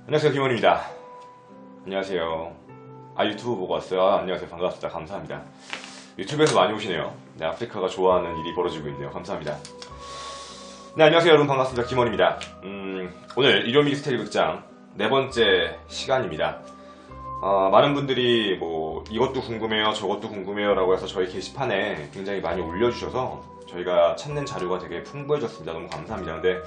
안녕하세요, 김원입니다. 안녕하세요. 유튜브 보고 왔어요. 안녕하세요. 반갑습니다. 감사합니다. 유튜브에서 많이 오시네요. 네, 아프리카가 좋아하는 일이 벌어지고 있네요. 감사합니다. 네, 안녕하세요. 여러분 반갑습니다. 김원입니다. 오늘 일요 미스테리 극장 네 번째 시간입니다. 많은 분들이 뭐 이것도 궁금해요, 저것도 궁금해요 라고 해서 저희 게시판에 굉장히 많이 올려주셔서 저희가 찾는 자료가 되게 풍부해졌습니다. 너무 감사합니다. 근데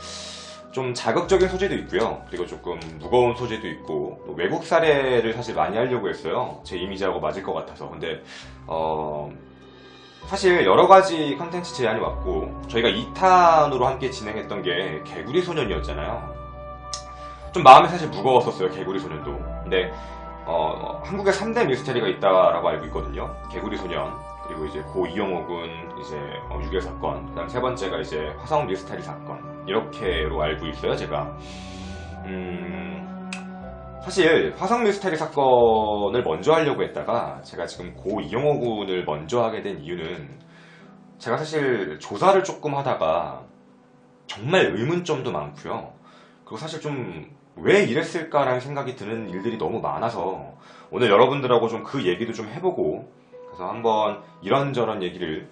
좀 자극적인 소재도 있고요. 그리고 조금 무거운 소재도 있고, 또 외국 사례를 사실 많이 하려고 했어요. 제 이미지하고 맞을 것 같아서. 근데 사실 여러가지 컨텐츠 제안이 왔고, 저희가 2탄으로 함께 진행했던 게 개구리 소년이었잖아요. 좀 마음이 사실 무거웠었어요, 개구리 소년도. 근데 한국에 3대 미스테리가 있다라고 알고 있거든요. 개구리 소년, 그리고 이제 고 이영호 군 이제 유괴 사건, 그다음 세 번째가 이제 화성 미스테리 사건, 이렇게로 알고 있어요, 제가. 사실 화성 미스테리 사건을 먼저 하려고 했다가 제가 지금 고 이영호 군을 먼저 하게 된 이유는, 제가 사실 조사를 조금 하다가 정말 의문점도 많고요. 그리고 사실 좀 왜 이랬을까라는 생각이 드는 일들이 너무 많아서 오늘 여러분들하고 좀 그 얘기도 좀 해보고, 그래서 한번 이런저런 얘기를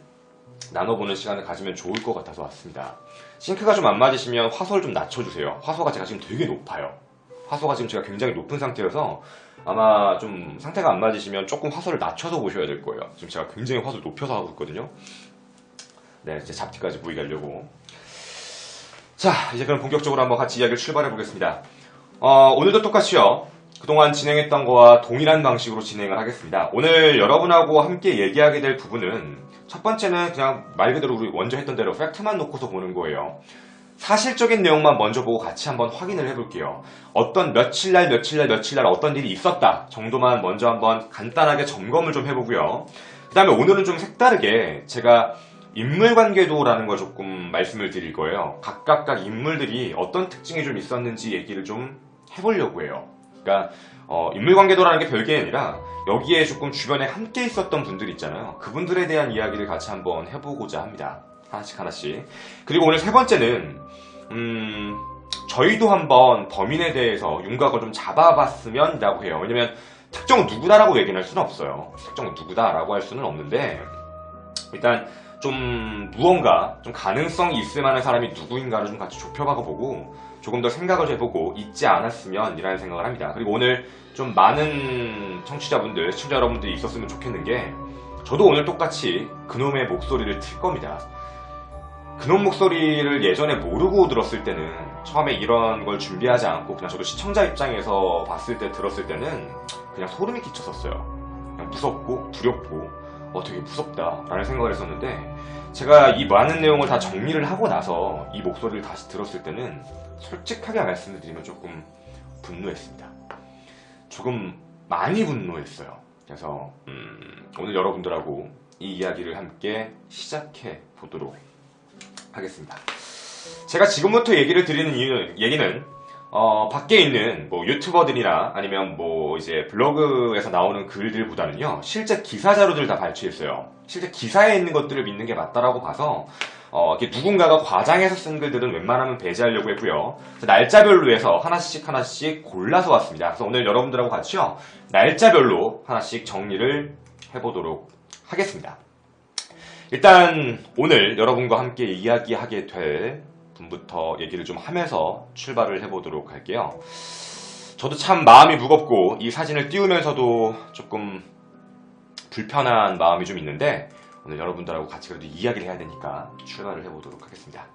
나눠보는 시간을 가지면 좋을 것 같아서 왔습니다. 싱크가 좀 안 맞으시면 화소를 좀 낮춰주세요. 화소가 제가 지금 되게 높아요. 화소가 지금 제가 굉장히 높은 상태여서 아마 좀 상태가 안 맞으시면 조금 화소를 낮춰서 보셔야 될 거예요. 지금 제가 굉장히 화소를 높여서 하고 있거든요. 네, 이제 잡티까지 보이게 하려고. 자, 이제 그럼 본격적으로 한번 같이 이야기를 출발해 보겠습니다. 오늘도 똑같이요, 그동안 진행했던 거와 동일한 방식으로 진행을 하겠습니다. 오늘 여러분하고 함께 얘기하게 될 부분은, 첫 번째는 그냥 말 그대로 우리 먼저 했던 대로 팩트만 놓고서 보는 거예요. 사실적인 내용만 먼저 보고 같이 한번 확인을 해볼게요. 어떤 며칠날 어떤 일이 있었다 정도만 먼저 한번 간단하게 점검을 좀 해보고요. 그 다음에 오늘은 좀 색다르게 제가 인물관계도라는 걸 조금 말씀을 드릴 거예요. 각각 인물들이 어떤 특징이 좀 있었는지 얘기를 좀 해보려고 해요. 그러니까 인물관계도라는 게 별게 아니라 여기에 조금 주변에 함께 있었던 분들 있잖아요. 그분들에 대한 이야기를 같이 한번 해보고자 합니다. 하나씩. 그리고 오늘 세 번째는 저희도 한번 범인에 대해서 윤곽을 좀 잡아봤으면 라고 해요. 왜냐면 특정 누구다라고 얘기는 할 수는 없어요. 특정 누구다라고 할 수는 없는데, 일단 좀 무언가 좀 가능성이 있을 만한 사람이 누구인가를 좀 같이 좁혀보고 조금 더 생각을 해보고 있지 않았으면 이라는 생각을 합니다. 그리고 오늘 좀 많은 청취자분들, 시청자 여러분들이 있었으면 좋겠는 게, 저도 오늘 똑같이 그놈의 목소리를 틀 겁니다. 그놈 목소리를 예전에 모르고 들었을 때는, 처음에 이런 걸 준비하지 않고 그냥 저도 시청자 입장에서 봤을 때 들었을 때는 그냥 소름이 끼쳤었어요. 그냥 무섭고 두렵고 되게 무섭다 라는 생각을 했었는데, 제가 이 많은 내용을 다 정리를 하고 나서 이 목소리를 다시 들었을 때는 솔직하게 말씀을 드리면 조금 분노했습니다. 조금 많이 분노했어요. 그래서 오늘 여러분들하고 이 이야기를 함께 시작해 보도록 하겠습니다. 제가 지금부터 얘기를 드리는 얘기는 밖에 있는 뭐 유튜버들이나 아니면 뭐 이제 블로그에서 나오는 글들보다는요, 실제 기사 자료들 다 발췌했어요. 실제 기사에 있는 것들을 믿는 게 맞다라고 봐서 이렇게 누군가가 과장해서 쓴 글들은 웬만하면 배제하려고 했고요. 날짜별로 해서 하나씩 골라서 왔습니다. 그래서 오늘 여러분들하고 같이요, 날짜별로 하나씩 정리를 해보도록 하겠습니다. 일단 오늘 여러분과 함께 이야기하게 될 분부터 얘기를 좀 하면서 출발을 해보도록 할게요. 저도 참 마음이 무겁고 이 사진을 띄우면서도 조금 불편한 마음이 좀 있는데, 오늘 여러분들하고 같이 그래도 이야기를 해야 되니까 출발을 해보도록 하겠습니다.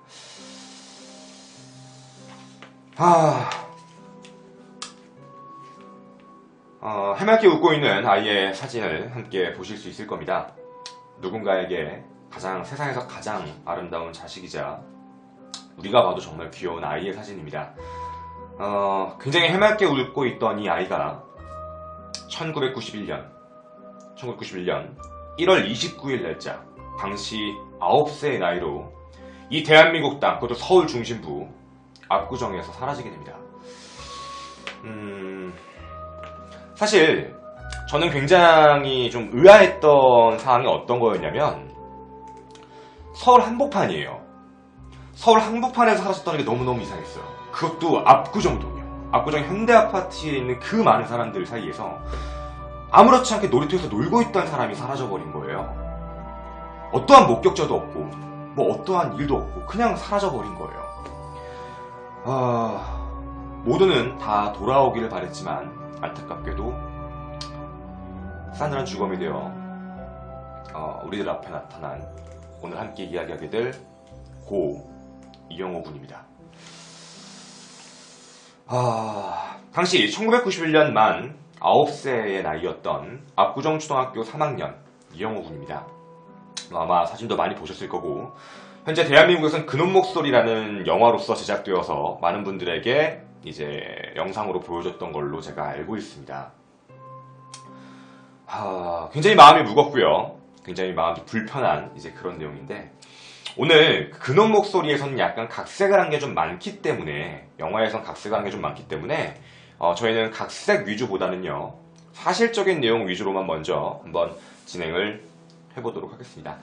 해맑게 웃고 있는 아이의 사진을 함께 보실 수 있을 겁니다. 누군가에게 세상에서 가장 아름다운 자식이자 우리가 봐도 정말 귀여운 아이의 사진입니다. 굉장히 해맑게 웃고 있던 이 아이가 1991년 1월 29일 날짜, 당시 9세의 나이로 이 대한민국 땅, 그것도 서울 중심부 압구정에서 사라지게 됩니다. 사실 저는 굉장히 좀 의아했던 사항이 어떤 거였냐면, 서울 한복판이에요. 서울 한복판에서 사라졌다는 게 너무너무 이상했어요. 그것도 압구정동이요. 압구정 현대아파트에 있는 그 많은 사람들 사이에서 아무렇지 않게 놀이터에서 놀고 있던 사람이 사라져버린 거예요. 어떠한 목격자도 없고 뭐 어떠한 일도 없고 그냥 사라져버린 거예요. 모두는 다 돌아오기를 바랬지만 안타깝게도 싸늘한 주검이 되어 우리들 앞에 나타난 오늘 함께 이야기하게 될 고 이영호 군입니다. 당시 1991년 만 9세의 나이였던 압구정초등학교 3학년 이영호 군입니다. 아마 사진도 많이 보셨을 거고 현재 대한민국에선 그놈 목소리라는 영화로서 제작되어서 많은 분들에게 이제 영상으로 보여줬던 걸로 제가 알고 있습니다. 굉장히 마음이 무겁고요. 굉장히 마음이 불편한 이제 그런 내용인데 오늘 그놈 목소리에서는 약간 각색을 한 게 좀 많기 때문에 영화에선 각색을 한 게 좀 많기 때문에 저희는 각색 위주보다는요 사실적인 내용 위주로만 먼저 한번 진행을 해보도록 하겠습니다.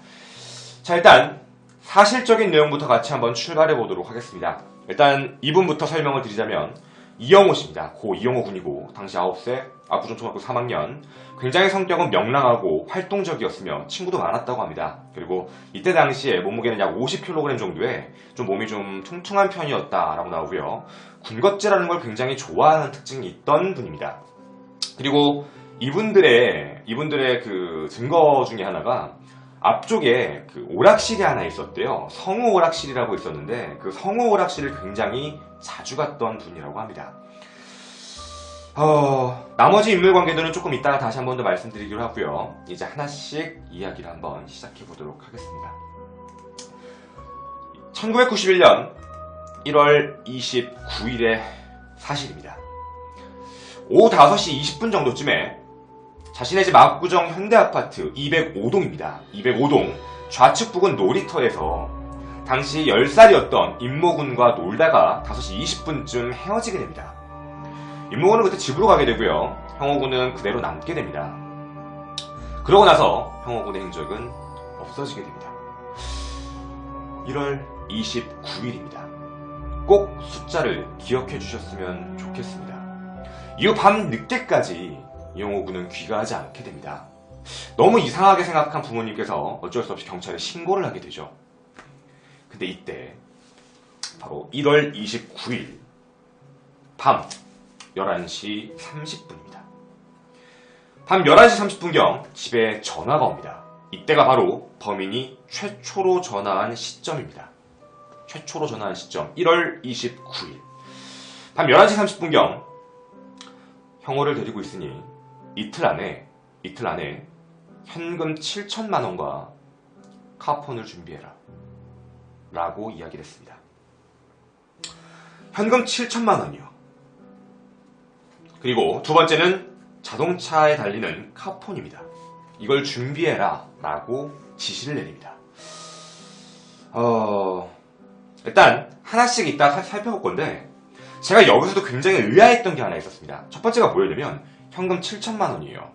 자, 일단 사실적인 내용부터 같이 한번 출발해 보도록 하겠습니다. 일단 이분부터 설명을 드리자면 이영호 씨입니다. 고 이영호 군이고 당시 9세 압구정초등학교 3학년 굉장히 성격은 명랑하고 활동적이었으며 친구도 많았다고 합니다. 그리고 이때 당시에 몸무게는 약 50kg 정도의 좀 몸이 좀 퉁퉁한 편이었다라고 나오고요. 군것질하는 걸 굉장히 좋아하는 특징이 있던 분입니다. 그리고 이분들의 그 증거 중에 하나가 앞쪽에 그 오락실이 하나 있었대요. 성우 오락실이라고 있었는데 그 성우 오락실을 굉장히 자주 갔던 분이라고 합니다. 나머지 인물 관계들은 조금 이따가 다시 한 번 더 말씀드리기로 하고요. 이제 하나씩 이야기를 한번 시작해 보도록 하겠습니다. 1991년 1월 29일의 사실입니다. 오후 5시 20분 정도쯤에 자신의 집 압구정 현대아파트 205동입니다. 205동 좌측 부근 놀이터에서 당시 10살이었던 임모군과 놀다가 5시 20분쯤 헤어지게 됩니다. 임모군은 그때 집으로 가게 되고요. 형호군은 그대로 남게 됩니다. 그러고 나서 형호군의 행적은 없어지게 됩니다. 1월 29일입니다. 꼭 숫자를 기억해 주셨으면 좋겠습니다. 이후 밤 늦게까지 이영호 군은 귀가하지 않게 됩니다. 너무 이상하게 생각한 부모님께서 어쩔 수 없이 경찰에 신고를 하게 되죠. 근데 이때 바로 1월 29일 밤 11시 30분입니다. 밤 11시 30분경 집에 전화가 옵니다. 이때가 바로 범인이 최초로 전화한 시점입니다. 최초로 전화한 시점 1월 29일 밤 11시 30분경 형호를 데리고 있으니 이틀 안에 현금 7천만 원과 카폰을 준비해라 라고 이야기를 했습니다. 현금 7천만 원이요. 그리고 두 번째는 자동차에 달리는 카폰입니다. 이걸 준비해라 라고 지시를 내립니다. 일단 하나씩 이따 살펴볼 건데 제가 여기서도 굉장히 의아했던 게 하나 있었습니다. 첫 번째가 뭐였냐면 현금 7천만 원이에요.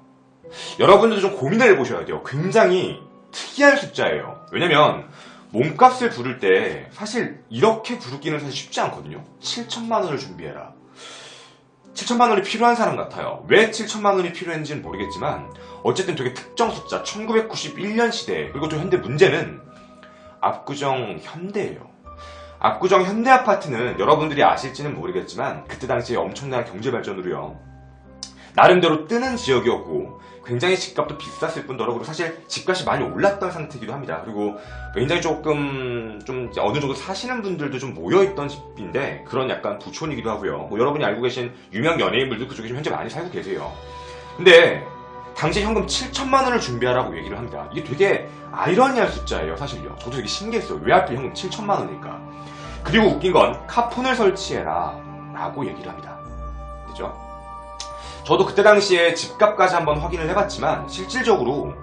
여러분들도 좀 고민을 해보셔야 돼요. 굉장히 특이한 숫자예요. 왜냐면 몸값을 부를 때 사실 이렇게 부르기는 사실 쉽지 않거든요. 7천만 원을 준비해라. 7천만 원이 필요한 사람 같아요. 왜 7천만 원이 필요했는지는 모르겠지만 어쨌든 되게 특정 숫자 1991년 시대 그리고 또 현대 문제는 압구정 현대예요. 압구정 현대아파트는 여러분들이 아실지는 모르겠지만 그때 당시에 엄청난 경제발전으로요. 나름대로 뜨는 지역이었고 굉장히 집값도 비쌌을 뿐더러 그리고 사실 집값이 많이 올랐던 상태이기도 합니다. 그리고 굉장히 조금 좀 어느 정도 사시는 분들도 좀 모여있던 집인데 그런 약간 부촌이기도 하고요. 뭐 여러분이 알고 계신 유명 연예인들도 그쪽에 좀 현재 많이 살고 계세요. 근데 당시 현금 7천만 원을 준비하라고 얘기를 합니다. 이게 되게 아이러니한 숫자예요, 사실요. 저도 되게 신기했어요. 왜 하필 현금 7천만 원일까? 그리고 웃긴 건 카폰을 설치해라 라고 얘기를 합니다. 그죠? 저도 그때 당시에 집값까지 한번 확인을 해봤지만 실질적으로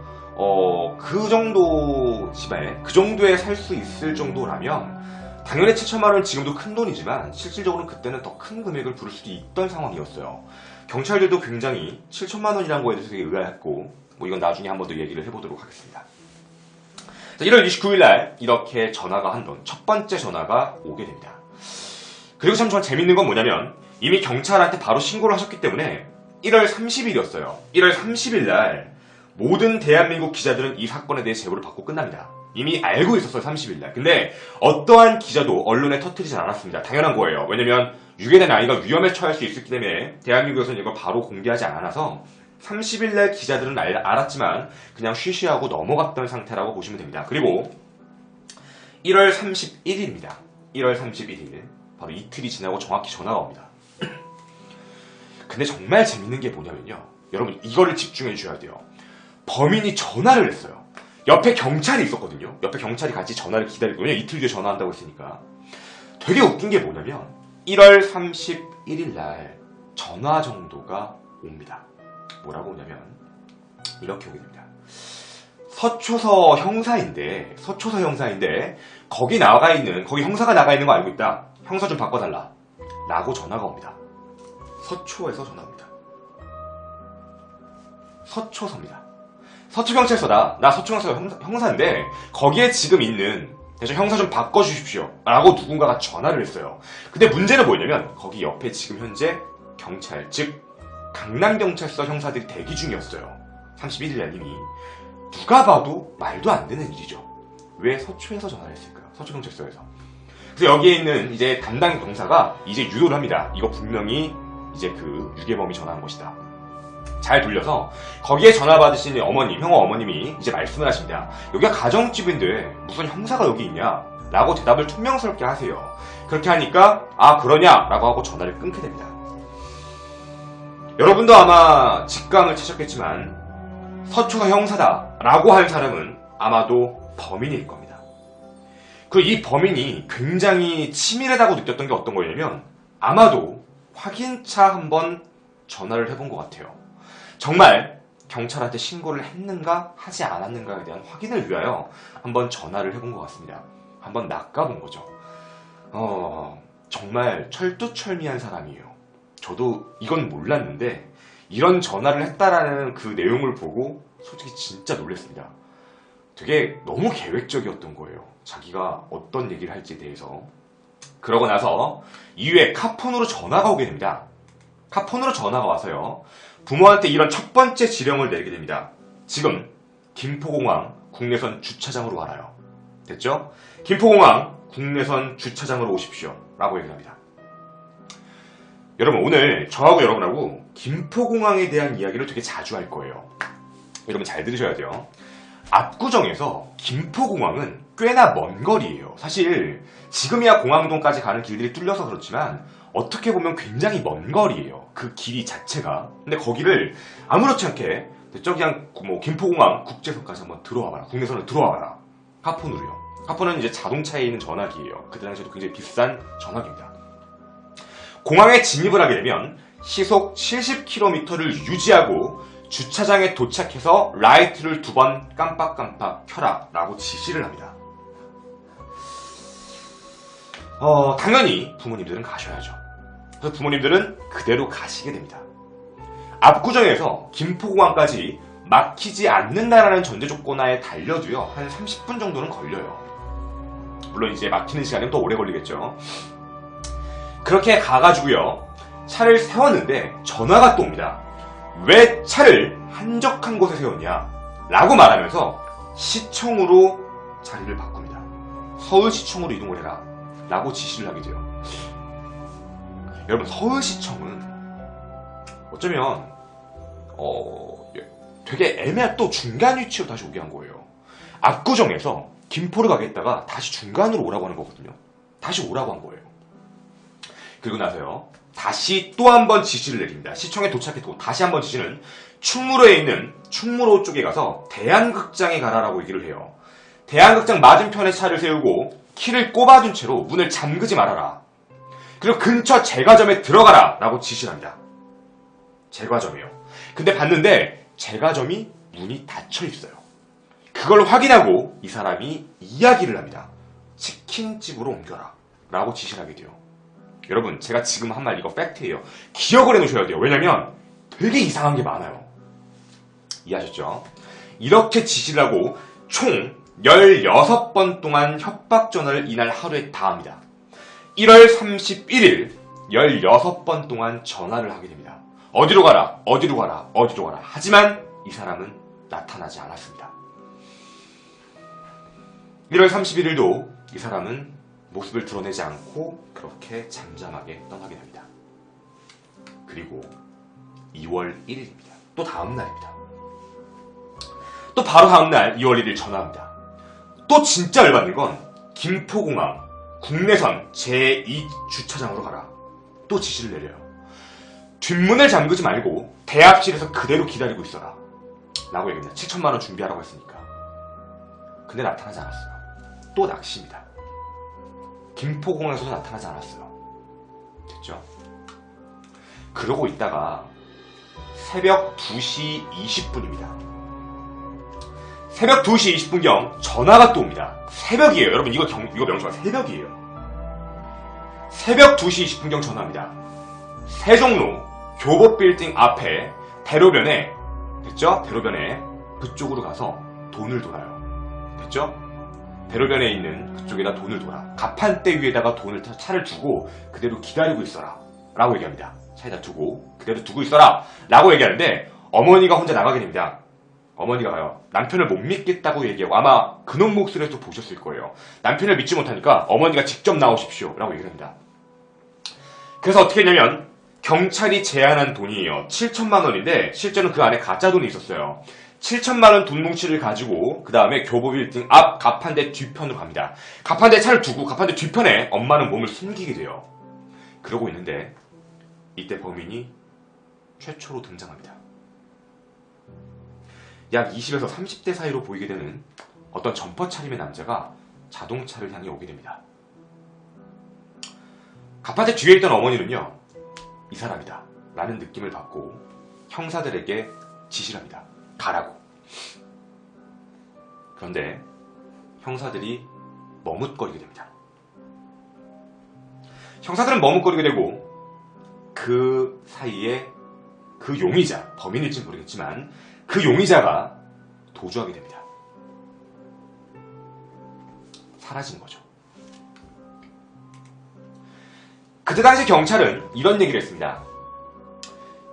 그 정도 집에 그 정도에 살 수 있을 정도라면 당연히 7천만 원은 지금도 큰 돈이지만 실질적으로는 그때는 더 큰 금액을 부를 수도 있던 상황이었어요. 경찰들도 굉장히 7천만 원이라는 거에 대해서 되게 의아했고 뭐 이건 나중에 한 번 더 얘기를 해보도록 하겠습니다. 자, 1월 29일 날 이렇게 전화가 한 번 첫 번째 전화가 오게 됩니다. 그리고 참 재밌는 건 뭐냐면 이미 경찰한테 바로 신고를 하셨기 때문에 1월 30일이었어요. 1월 30일 날 모든 대한민국 기자들은 이 사건에 대해 제보를 받고 끝납니다. 이미 알고 있었어요, 30일 날. 근데 어떠한 기자도 언론에 터뜨리진 않았습니다. 당연한 거예요. 왜냐면 유괴 된 아이가 위험에 처할 수 있기 때문에 대한민국에서는 이걸 바로 공개하지 않아서 30일 날 기자들은 알았지만 그냥 쉬쉬하고 넘어갔던 상태라고 보시면 됩니다. 그리고 1월 31일입니다. 1월 31일. 바로 이틀이 지나고 정확히 전화가 옵니다. 근데 정말 재밌는 게 뭐냐면요. 여러분 이거를 집중해 주셔야 돼요. 범인이 전화를 했어요. 옆에 경찰이 있었거든요. 옆에 경찰이 같이 전화를 기다리고, 왜냐면 이틀 뒤에 전화한다고 했으니까. 되게 웃긴 게 뭐냐면 1월 31일 날 전화 정도가 옵니다. 뭐라고 오냐면 이렇게 오게 됩니다. 서초서 형사인데 거기 형사가 나가 있는 거 알고 있다. 형사 좀 바꿔달라 라고 전화가 옵니다. 서초에서 전화옵니다. 서초서입니다. 서초경찰서다. 나 서초경찰서 형사인데 거기에 지금 있는 대체 형사 좀 바꿔주십시오 라고 누군가가 전화를 했어요. 근데 문제는 뭐냐면 거기 옆에 지금 현재 경찰, 즉 강남경찰서 형사들이 대기 중이었어요. 31일날 이미. 누가 봐도 말도 안 되는 일이죠. 왜 서초에서 전화를 했을까요? 서초경찰서에서. 그래서 여기에 있는 이제 담당 경사가 이제 유도를 합니다. 이거 분명히 이제 그 유괴범이 전화한 것이다. 잘 돌려서 거기에 전화 받으신 형어 어머님이 이제 말씀을 하십니다. 여기가 가정집인데 무슨 형사가 여기 있냐? 라고 대답을 퉁명스럽게 하세요. 그렇게 하니까 아 그러냐? 라고 하고 전화를 끊게 됩니다. 여러분도 아마 직감을 채셨겠지만 서초가 형사다 라고 한 사람은 아마도 범인일 겁니다. 이 범인이 굉장히 치밀하다고 느꼈던 게 어떤 거냐면 아마도 확인차 한번 전화를 해본 것 같아요. 정말 경찰한테 신고를 했는가 하지 않았는가에 대한 확인을 위하여 한번 전화를 해본 것 같습니다. 한번 낚아본 거죠. 정말 철두철미한 사람이에요. 저도 이건 몰랐는데 이런 전화를 했다라는 그 내용을 보고 솔직히 진짜 놀랐습니다. 되게 너무 계획적이었던 거예요. 자기가 어떤 얘기를 할지에 대해서. 그러고 나서 이후에 카폰으로 전화가 오게 됩니다. 카폰으로 전화가 와서요. 부모한테 이런 첫 번째 지령을 내리게 됩니다. 지금 김포공항 국내선 주차장으로 와라요. 됐죠? 김포공항 국내선 주차장으로 오십시오. 라고 얘기합니다. 여러분 오늘 저하고 여러분하고 김포공항에 대한 이야기를 되게 자주 할 거예요. 여러분 잘 들으셔야 돼요. 압구정에서 김포공항은 꽤나 먼 거리예요. 사실 지금이야 공항동까지 가는 길들이 뚫려서 그렇지만 어떻게 보면 굉장히 먼 거리예요. 그 길이 자체가. 근데 거기를 아무렇지 않게 저기 그냥 뭐 김포공항 국제선까지 한번 들어와봐라. 국내선을 들어와봐라. 카폰으로요. 카폰은 이제 자동차에 있는 전화기예요. 그때 당시에도 굉장히 비싼 전화기입니다. 공항에 진입을 하게 되면 시속 70km를 유지하고 주차장에 도착해서 라이트를 2번 깜빡깜빡 켜라 라고 지시를 합니다. 당연히 부모님들은 가셔야죠. 그래서 부모님들은 그대로 가시게 됩니다. 압구정에서 김포공항까지 막히지 않는다라는 전제 조건하에 달려도요 한 30분 정도는 걸려요. 물론 이제 막히는 시간은 더 오래 걸리겠죠. 그렇게 가가지고요 차를 세웠는데 전화가 또 옵니다. 왜 차를 한적한 곳에 세웠냐 라고 말하면서 시청으로 자리를 바꿉니다. 서울시청으로 이동을 해라 라고 지시를 하게 돼요. 여러분 서울시청은 어쩌면 되게 애매한 또 중간 위치로 다시 오게 한 거예요. 압구정에서 김포를 가겠다가 다시 중간으로 오라고 하는 거거든요. 다시 오라고 한 거예요. 그리고 나서요 다시 또 한 번 지시를 내립니다. 시청에 도착했고 다시 한 번 지시는 충무로에 있는 충무로 쪽에 가서 대한극장에 가라라고 얘기를 해요. 대한극장 맞은편에 차를 세우고 키를 꼽아둔 채로 문을 잠그지 말아라. 그리고 근처 제과점에 들어가라 라고 지시를 합니다. 제과점이요. 근데 봤는데 제과점이 문이 닫혀 있어요. 그걸 확인하고 이 사람이 이야기를 합니다. 치킨집으로 옮겨라 라고 지시를 하게 돼요. 여러분 제가 지금 한 말 이거 팩트예요. 기억을 해놓으셔야 돼요. 왜냐면 되게 이상한 게 많아요. 이해하셨죠? 이렇게 지시를 하고 총 16번 동안 협박 전화를 이날 하루에 다 합니다. 1월 31일 16번 동안 전화를 하게 됩니다. 어디로 가라, 어디로 가라, 어디로 가라. 하지만 이 사람은 나타나지 않았습니다. 1월 31일도 이 사람은 모습을 드러내지 않고 그렇게 잠잠하게 떠나게 됩니다. 그리고 2월 1일입니다. 또 다음 날입니다. 또 바로 다음 날 2월 1일 전화합니다. 또 진짜 열받는 건 김포공항 국내선 제2주차장으로 가라. 또 지시를 내려요. 뒷문을 잠그지 말고 대합실에서 그대로 기다리고 있어라. 라고 얘기합니다. 7천만원 준비하라고 했으니까. 근데 나타나지 않았어요. 또 낚시입니다. 김포공항에서도 나타나지 않았어요. 됐죠? 그러고 있다가 새벽 2시 20분입니다. 새벽 2시 20분경 전화가 또 옵니다. 새벽이에요. 여러분 이거 명심하세요. 새벽이에요. 새벽 2시 20분경 전화합니다. 세종로 교보빌딩 앞에 대로변에, 됐죠? 대로변에 그쪽으로 가서 돈을 돌아요. 됐죠? 대로변에 있는 그쪽에다 돈을 돌아. 가판대 위에다가 차를 두고 그대로 기다리고 있어라. 라고 얘기합니다. 차에다 두고 그대로 두고 있어라. 라고 얘기하는데 어머니가 혼자 나가게 됩니다. 어머니가 가요. 남편을 못 믿겠다고 얘기하고, 아마 그놈 목소리에서 보셨을 거예요. 남편을 믿지 못하니까 어머니가 직접 나오십시오. 라고 얘기를 합니다. 그래서 어떻게 했냐면 경찰이 제안한 돈이에요. 7천만 원인데 실제로는 그 안에 가짜 돈이 있었어요. 7천만 원 돈 뭉치를 가지고 그 다음에 교보빌딩 앞 가판대 뒤편으로 갑니다. 가판대에 차를 두고 가판대 뒤편에 엄마는 몸을 숨기게 돼요. 그러고 있는데 이때 범인이 최초로 등장합니다. 약 20에서 30대 사이로 보이게 되는 어떤 점퍼 차림의 남자가 자동차를 향해 오게 됩니다. 가판대 뒤에 있던 어머니는요, 이 사람이다 라는 느낌을 받고 형사들에게 지시를 합니다. 가라고. 그런데 형사들이 머뭇거리게 됩니다. 형사들은 머뭇거리게 되고 그 사이에 그 용의자, 범인일지 모르겠지만 그 용의자가 도주하게 됩니다. 사라진 거죠. 그때 당시 경찰은 이런 얘기를 했습니다.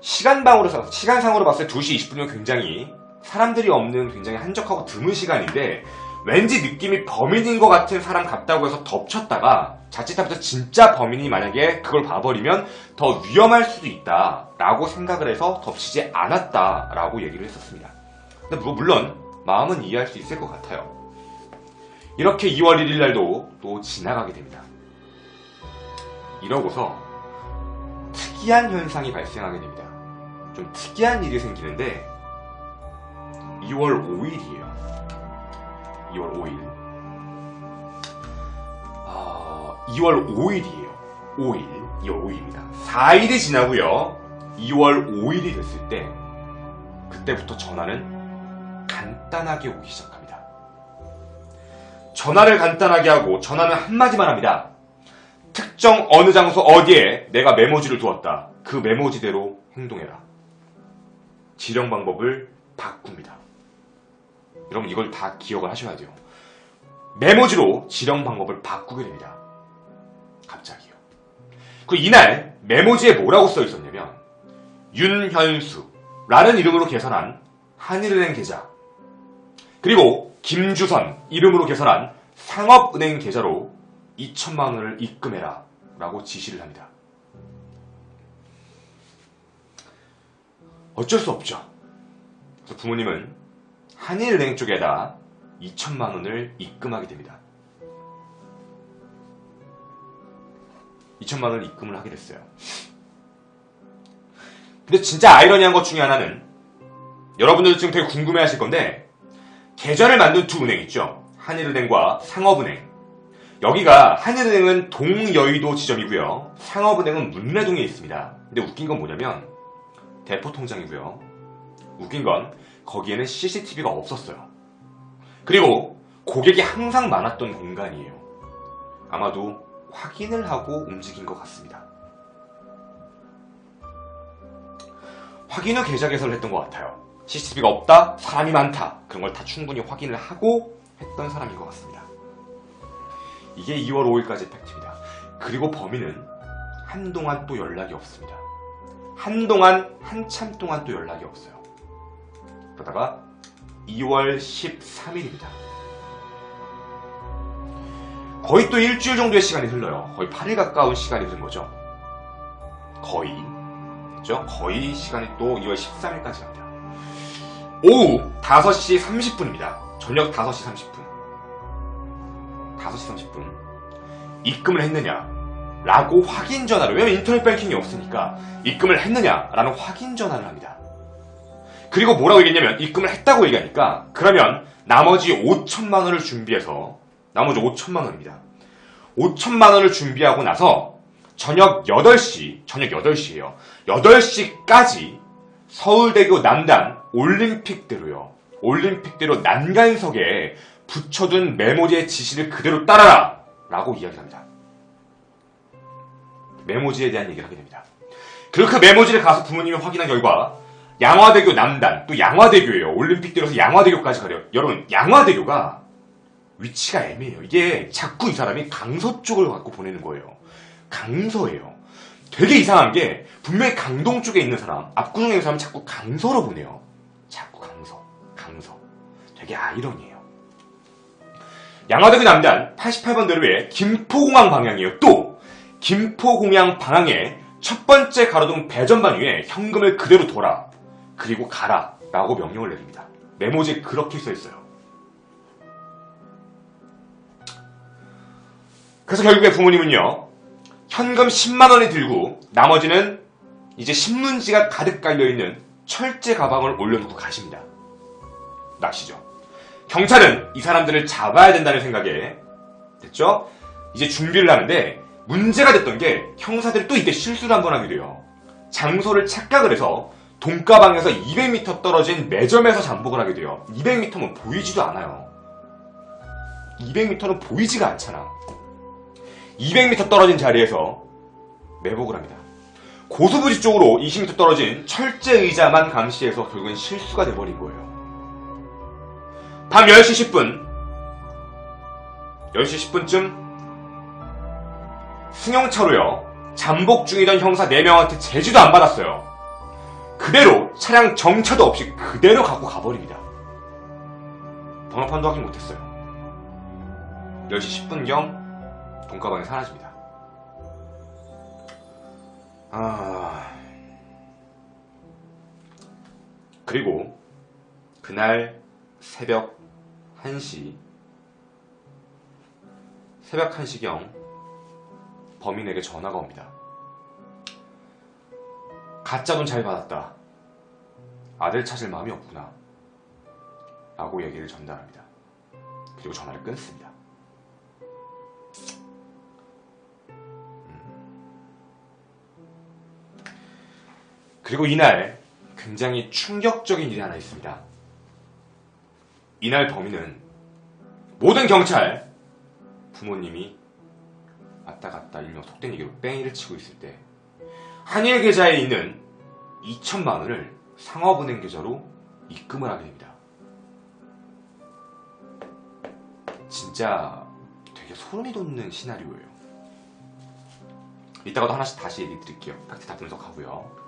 시간상으로 봤을 때 2시 20분이면 굉장히 사람들이 없는 굉장히 한적하고 드문 시간인데 왠지 느낌이 범인인 것 같은 사람 같다고 해서 덮쳤다가 자칫하면서 진짜 범인이 만약에 그걸 봐버리면 더 위험할 수도 있다 라고 생각을 해서 덮치지 않았다 라고 얘기를 했었습니다. 근데 물론 마음은 이해할 수 있을 것 같아요. 이렇게 2월 1일 날도 또 지나가게 됩니다. 이러고서 특이한 현상이 발생하게 됩니다. 좀 특이한 일이 생기는데 2월 5일이에요. 2월 5일. 2월 5일이에요. 2월 5일입니다. 4일이 지나고요. 2월 5일이 됐을 때 그때부터 전화는 간단하게 오기 시작합니다. 전화를 간단하게 하고 전화는 한마디만 합니다. 특정 어느 장소 어디에 내가 메모지를 두었다. 그 메모지대로 행동해라. 지령 방법을 바꿉니다. 여러분 이걸 다 기억을 하셔야 돼요. 메모지로 지령 방법을 바꾸게 됩니다. 갑자기요. 그 이날 메모지에 뭐라고 써 있었냐면 윤현수라는 이름으로 개설한 한일은행 계좌, 그리고 김주선 이름으로 개설한 상업은행 계좌로 2천만 원을 입금해라 라고 지시를 합니다. 어쩔 수 없죠. 그래서 부모님은 한일은행 쪽에다 2천만 원을 입금하게 됩니다. 2천만 원을 입금을 하게 됐어요. 근데 진짜 아이러니한 것 중에 하나는 여러분들도 지금 되게 궁금해하실 건데 계좌를 만든 두 은행 있죠. 한일은행과 상업은행. 여기가 한일은행은 동여의도 지점이고요. 상업은행은 문래동에 있습니다. 근데 웃긴 건 뭐냐면 대포통장이고요. 웃긴 건 거기에는 CCTV가 없었어요. 그리고 고객이 항상 많았던 공간이에요. 아마도 확인을 하고 움직인 것 같습니다. 확인 후 계좌 개설을 했던 것 같아요. CCTV가 없다, 사람이 많다, 그런 걸 다 충분히 확인을 하고 했던 사람인 것 같습니다. 이게 2월 5일까지의 팩트입니다. 그리고 범인은 한동안 또 연락이 없습니다. 한참 동안 또 연락이 없어요. 그러다가 2월 13일입니다. 거의 또 일주일 정도의 시간이 흘러요. 거의 8일 가까운 시간이 흐른 거죠. 거의. 그죠? 거의 시간이 또 2월 13일까지 갑니다. 오후 5시 30분입니다. 저녁 5시 30분. 5시 30분. 입금을 했느냐? 라고 확인 전화를, 왜냐면 인터넷 뱅킹이 없으니까 입금을 했느냐라는 확인 전화를 합니다. 그리고 뭐라고 얘기했냐면 입금을 했다고 얘기하니까 그러면 나머지 5천만 원을 준비해서, 나머지 5천만 원입니다. 5천만 원을 준비하고 나서 저녁 8시예요. 8시까지 서울대교 남단 올림픽대로요. 올림픽대로 난간석에 붙여둔 메모지의 지시를 그대로 따라라! 라고 이야기합니다. 메모지에 대한 얘기를 하게 됩니다. 그리고 그 메모지를 가서 부모님이 확인한 결과 양화대교 남단, 또 양화대교예요. 올림픽대로에서 양화대교까지 가래요. 여러분, 양화대교가 위치가 애매해요. 이게 자꾸 이 사람이 강서 쪽을 갖고 보내는 거예요. 강서예요. 되게 이상한 게 분명히 강동 쪽에 있는 사람, 압구정에 있는 사람은 자꾸 강서로 보내요. 자꾸 강서. 되게 아이러니해요. 양화대교 남단 88번 대로의 김포공항 방향이에요. 또 김포공항 방향에 첫 번째 가로등 배전반 위에 현금을 그대로 둬라. 그리고 가라. 라고 명령을 내립니다. 메모지에 그렇게 써있어요. 그래서 결국에 부모님은요, 현금 10만 원이 들고 나머지는 이제 신문지가 가득 깔려있는 철제 가방을 올려놓고 가십니다. 낚시죠. 경찰은 이 사람들을 잡아야 된다는 생각에, 됐죠? 이제 준비를 하는데 문제가 됐던 게 형사들이 또 이때 실수를 한번 하게 돼요. 장소를 착각을 해서 돈가방에서 200m 떨어진 매점에서 잠복을 하게 돼요. 200m면 보이지도 않아요. 200m는 보이지가 않잖아. 200m 떨어진 자리에서 매복을 합니다. 고수부지 쪽으로 20m 떨어진 철제 의자만 감시해서 결국엔 실수가 돼버린 거예요. 밤 10시 10분 10시 10분쯤 승용차로요, 잠복 중이던 형사 4명한테 제지도 안 받았어요. 그대로 차량 정차도 없이 그대로 갖고 가버립니다. 번호판도 확인 못했어요. 10시 10분경 돈가방이 사라집니다. 그리고 그날 새벽 1시경 범인에게 전화가 옵니다. 가짜 돈 잘 받았다. 아들 찾을 마음이 없구나. 라고 얘기를 전달합니다. 그리고 전화를 끊습니다. 그리고 이날 굉장히 충격적인 일이 하나 있습니다. 이날 범인은 모든 경찰, 부모님이 왔다 갔다 일명 속된 얘기로 뺑이를 치고 있을 때 한일 계좌에 있는 2천만 원을 상업은행 계좌로 입금을 하게 됩니다. 진짜 되게 소름이 돋는 시나리오예요. 이따가도 하나씩 다시 얘기 드릴게요. 팩트 다 분석하고요.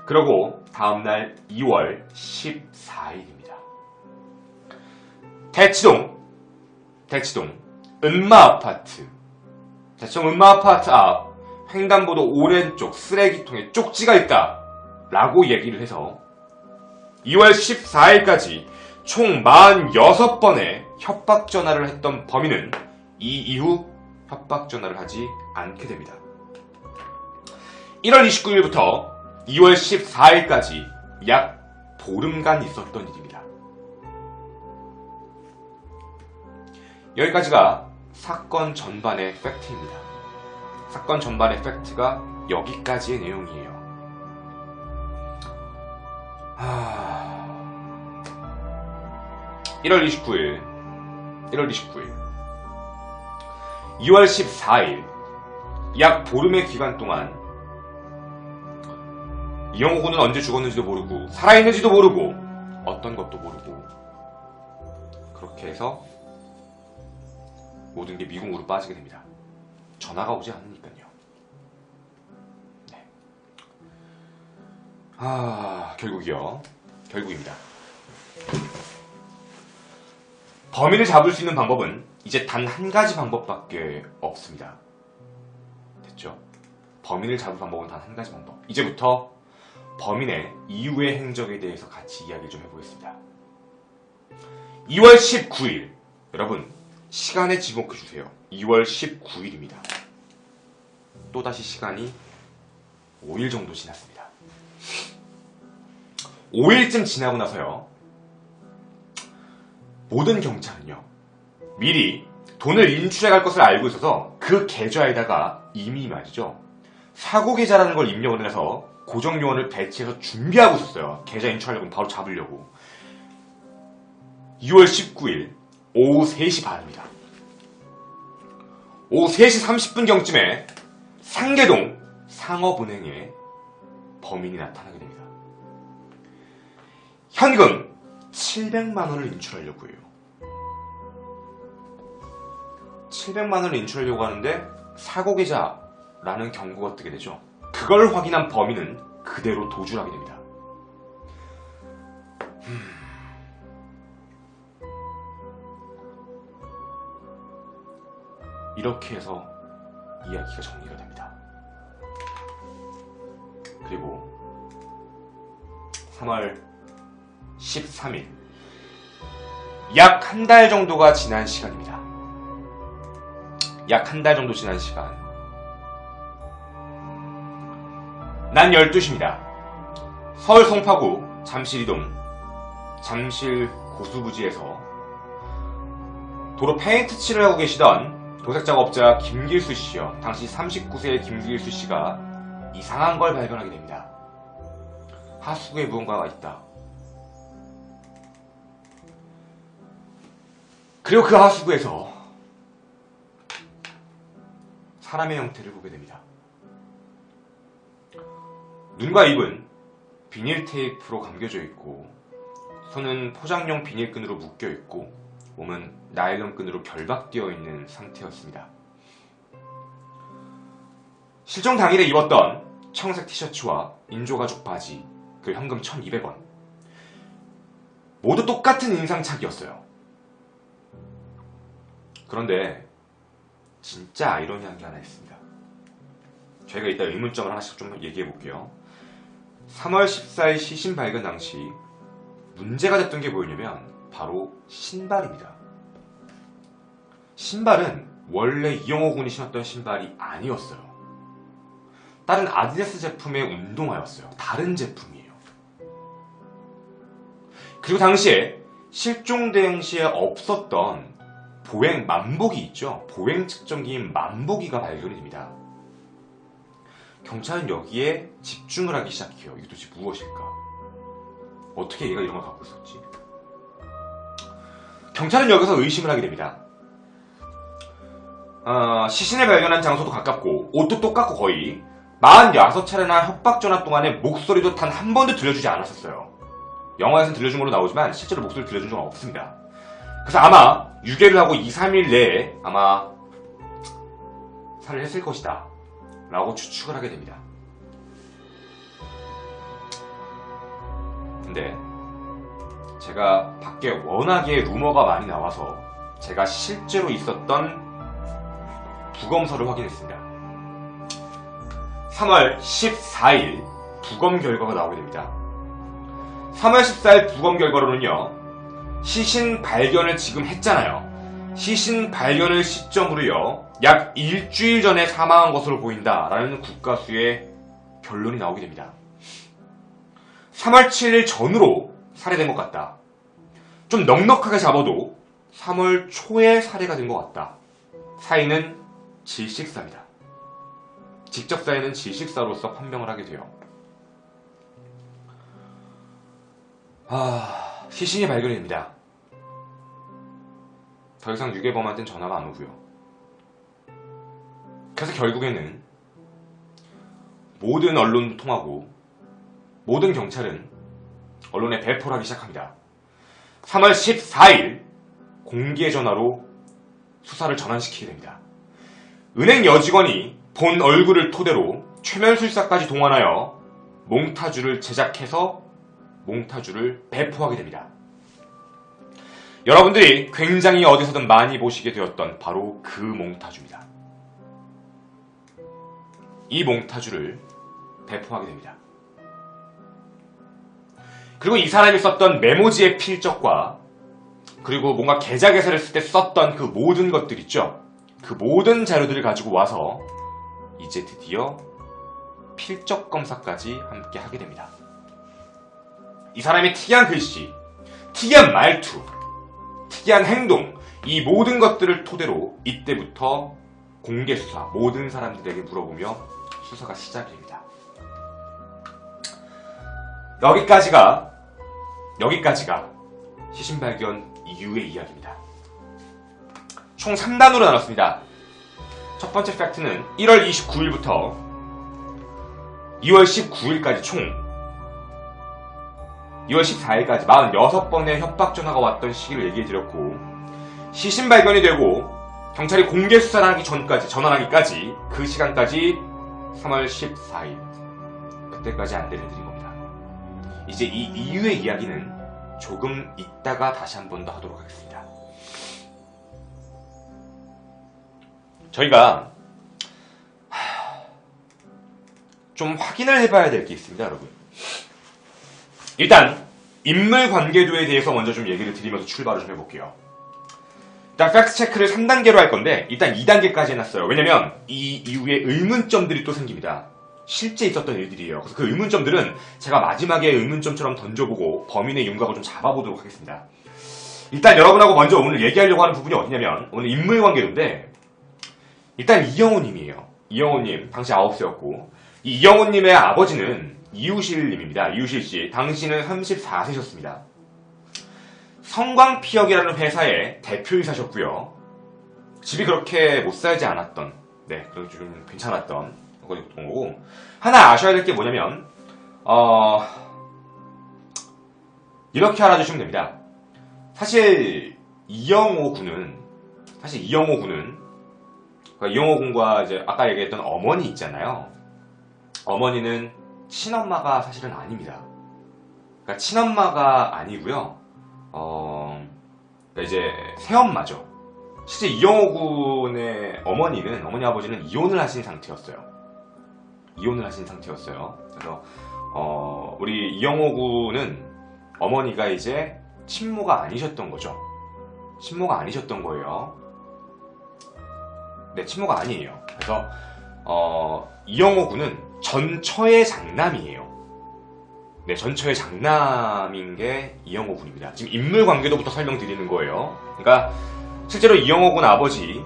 그리고 다음날 2월 14일입니다. 대치동 은마아파트. 대치동 은마아파트 앞 횡단보도 오른쪽 쓰레기통에 쪽지가 있다 라고 얘기를 해서 2월 14일까지 총 46번의 협박전화를 했던 범인은 이 이후 협박전화를 하지 않게 됩니다. 1월 29일부터 2월 14일까지 약 보름간 있었던 일입니다. 여기까지가 사건 전반의 팩트입니다. 사건 전반의 팩트가 여기까지의 내용이에요. 1월 29일 2월 14일 약 보름의 기간 동안 이영호 군은 언제 죽었는지도 모르고 살아있는지도 모르고 어떤 것도 모르고 그렇게 해서 모든 게 미궁으로 빠지게 됩니다. 전화가 오지 않으니까요. 결국입니다. 범인을 잡을 수 있는 방법은 이제 단 한 가지 방법밖에 없습니다. 됐죠? 범인을 잡을 방법은 단 한 가지 방법. 이제부터 범인의 이후의 행적에 대해서 같이 이야기 좀 해보겠습니다. 2월 19일, 여러분 시간에 지목해주세요. 2월 19일입니다. 또다시 시간이 5일 정도 지났습니다. 5일쯤 지나고 나서요, 모든 경찰은요 미리 돈을 인출해갈 것을 알고 있어서 그 계좌에다가 이미 말이죠, 사고 계좌라는 걸 입력을 해서 고정 요원을 배치해서 준비하고 있었어요. 계좌 인출하려고, 바로 잡으려고. 2월 19일 오후 3시 반입니다. 오후 3시 30분경쯤에 상계동 상업은행에 범인이 나타나게 됩니다. 현금 700만 원을 인출하려고 해요. 700만 원을 인출하려고 하는데 사고계좌라는 경고가 뜨게 되죠. 그걸 확인한 범인은 그대로 도주를 하게 됩니다. 이렇게 해서 이야기가 정리가 됩니다. 그리고 3월 13일, 약 한 달 정도가 지난 시간입니다. 약 한 달 정도 지난 시간, 난 12시입니다. 서울 송파구 잠실이동 잠실 고수부지에서 도로 페인트 칠을 하고 계시던 도색작업자 김길수 씨요, 당시 39세의 김길수 씨가 이상한 걸 발견하게 됩니다. 하수구에 무언가가 있다. 그리고 그 하수구에서 사람의 형태를 보게 됩니다. 눈과 입은 비닐 테이프로 감겨져 있고, 손은 포장용 비닐끈으로 묶여 있고, 몸은 나일론 끈으로 결박되어 있는 상태였습니다. 실종 당일에 입었던 청색 티셔츠와 인조가죽 바지, 그 현금 1200원, 모두 똑같은 인상착이었어요. 그런데 진짜 아이러니한 게 하나 있습니다. 저희가 이따 의문점을 하나씩 좀 얘기해 볼게요. 3월 14일 시신 발견 당시 문제가 됐던 게 뭐였냐면 바로 신발입니다. 신발은 원래 이영호 군이 신었던 신발이 아니었어요. 다른 아디다스 제품의 운동화였어요. 다른 제품이에요. 그리고 당시에 실종 당시에 없었던 보행 만보기 있죠? 보행 측정기인 만보기가 발견이 됩니다. 경찰은 여기에 집중을 하기 시작해요. 이게 도대체 무엇일까? 어떻게 얘가 이런 걸 갖고 있었지? 경찰은 여기서 의심을 하게 됩니다. 시신을 발견한 장소도 가깝고 옷도 똑같고 거의 46차례나 협박전화 동안에 목소리도 단 한 번도 들려주지 않았었어요. 영화에서는 들려준 걸로 나오지만 실제로 목소리를 들려준 적은 없습니다. 그래서 아마 유괴를 하고 2, 3일 내에 아마 살을 했을 것이다 라고 추측을 하게 됩니다. 근데 제가 밖에 워낙에 루머가 많이 나와서 제가 실제로 있었던 부검서를 확인했습니다. 3월 14일 부검 결과가 나오게 됩니다. 3월 14일 부검 결과로는요, 시신 발견을 지금 했잖아요. 시신 발견을 시점으로요, 약 일주일 전에 사망한 것으로 보인다라는 국가수의 결론이 나오게 됩니다. 3월 7일 전으로 살해된 것 같다. 좀 넉넉하게 잡아도 3월 초에 살해가 된 것 같다. 사인은 질식사입니다. 직접 사인은 질식사로서 판명을 하게 돼요. 시신이 발견이 됩니다. 더 이상 유괴범한테는 전화가 안 오고요. 그래서 결국에는 모든 언론도 통하고 모든 경찰은 언론에 배포를 하기 시작합니다. 3월 14일 공개 전화로 수사를 전환시키게 됩니다. 은행 여직원이 본 얼굴을 토대로 최면술사까지 동원하여 몽타주를 제작해서 몽타주를 배포하게 됩니다. 여러분들이 굉장히 어디서든 많이 보시게 되었던 바로 그 몽타주입니다. 이 몽타주를 배포하게 됩니다. 그리고 이 사람이 썼던 메모지의 필적과 그리고 뭔가 계좌 개설을 쓸 때 썼던 그 모든 것들 있죠. 그 모든 자료들을 가지고 와서 이제 드디어 필적 검사까지 함께 하게 됩니다. 이 사람의 특이한 글씨, 특이한 말투, 특이한 행동, 이 모든 것들을 토대로 이때부터 공개 수사, 모든 사람들에게 물어보며 수사가 시작이 됩니다. 여기까지가 시신 발견 이후의 이야기입니다. 총 3단으로 나눴습니다. 첫 번째 팩트는 1월 29일부터 2월 19일까지 총 2월 14일까지 46번의 협박 전화가 왔던 시기를 얘기해드렸고, 시신 발견이 되고 경찰이 공개 수사를 하기 전까지, 전환하기까지 그 시간까지 3월 14일, 그때까지 안내를 해드린 겁니다. 이제 이 이후의 이야기는 조금 있다가 다시 한 번 더 하도록 하겠습니다. 저희가 좀 확인을 해봐야 될 게 있습니다, 여러분. 일단 인물 관계도에 대해서 먼저 좀 얘기를 드리면서 출발을 좀 해볼게요. 일단 팩트 체크를 3단계로 할 건데 일단 2단계까지 해놨어요. 왜냐면 이 이후에 의문점들이 또 생깁니다. 실제 있었던 일들이에요. 그래서 그 의문점들은 제가 마지막에 의문점처럼 던져보고 범인의 윤곽을 좀 잡아보도록 하겠습니다. 일단 여러분하고 먼저 오늘 얘기하려고 하는 부분이 어디냐면 오늘 인물 관계도인데, 일단 이영호님이에요. 이영호님 당시 9세였고, 이 이영호님의 아버지는 이우실님입니다. 이우실씨 당시는 34세셨습니다. 성광피혁이라는 회사의 대표이사셨고요. 집이 그렇게 못 살지 않았던, 그래도 좀 괜찮았던 거고, 하나 아셔야 될 게 뭐냐면 이렇게 알아주시면 됩니다. 사실 이영호 군은 그러니까 이영호 군과 이제 아까 얘기했던 어머니 있잖아요. 어머니는 친엄마가 사실은 아닙니다. 그러니까 친엄마가 아니고요. 그러니까 이제 새엄마죠. 실제 이영호 군의 어머니 아버지는 이혼을 하신 상태였어요. 그래서 우리 이영호 군은 어머니가 이제 친모가 아니셨던 거죠. 친모가 아니셨던 거예요. 네, 친모가 아니에요. 그래서 이영호 군은 전처의 장남이에요. 네, 전처의 장남인 게 이영호 군입니다. 지금 인물 관계도부터 설명드리는 거예요. 그러니까 실제로 이영호 군 아버지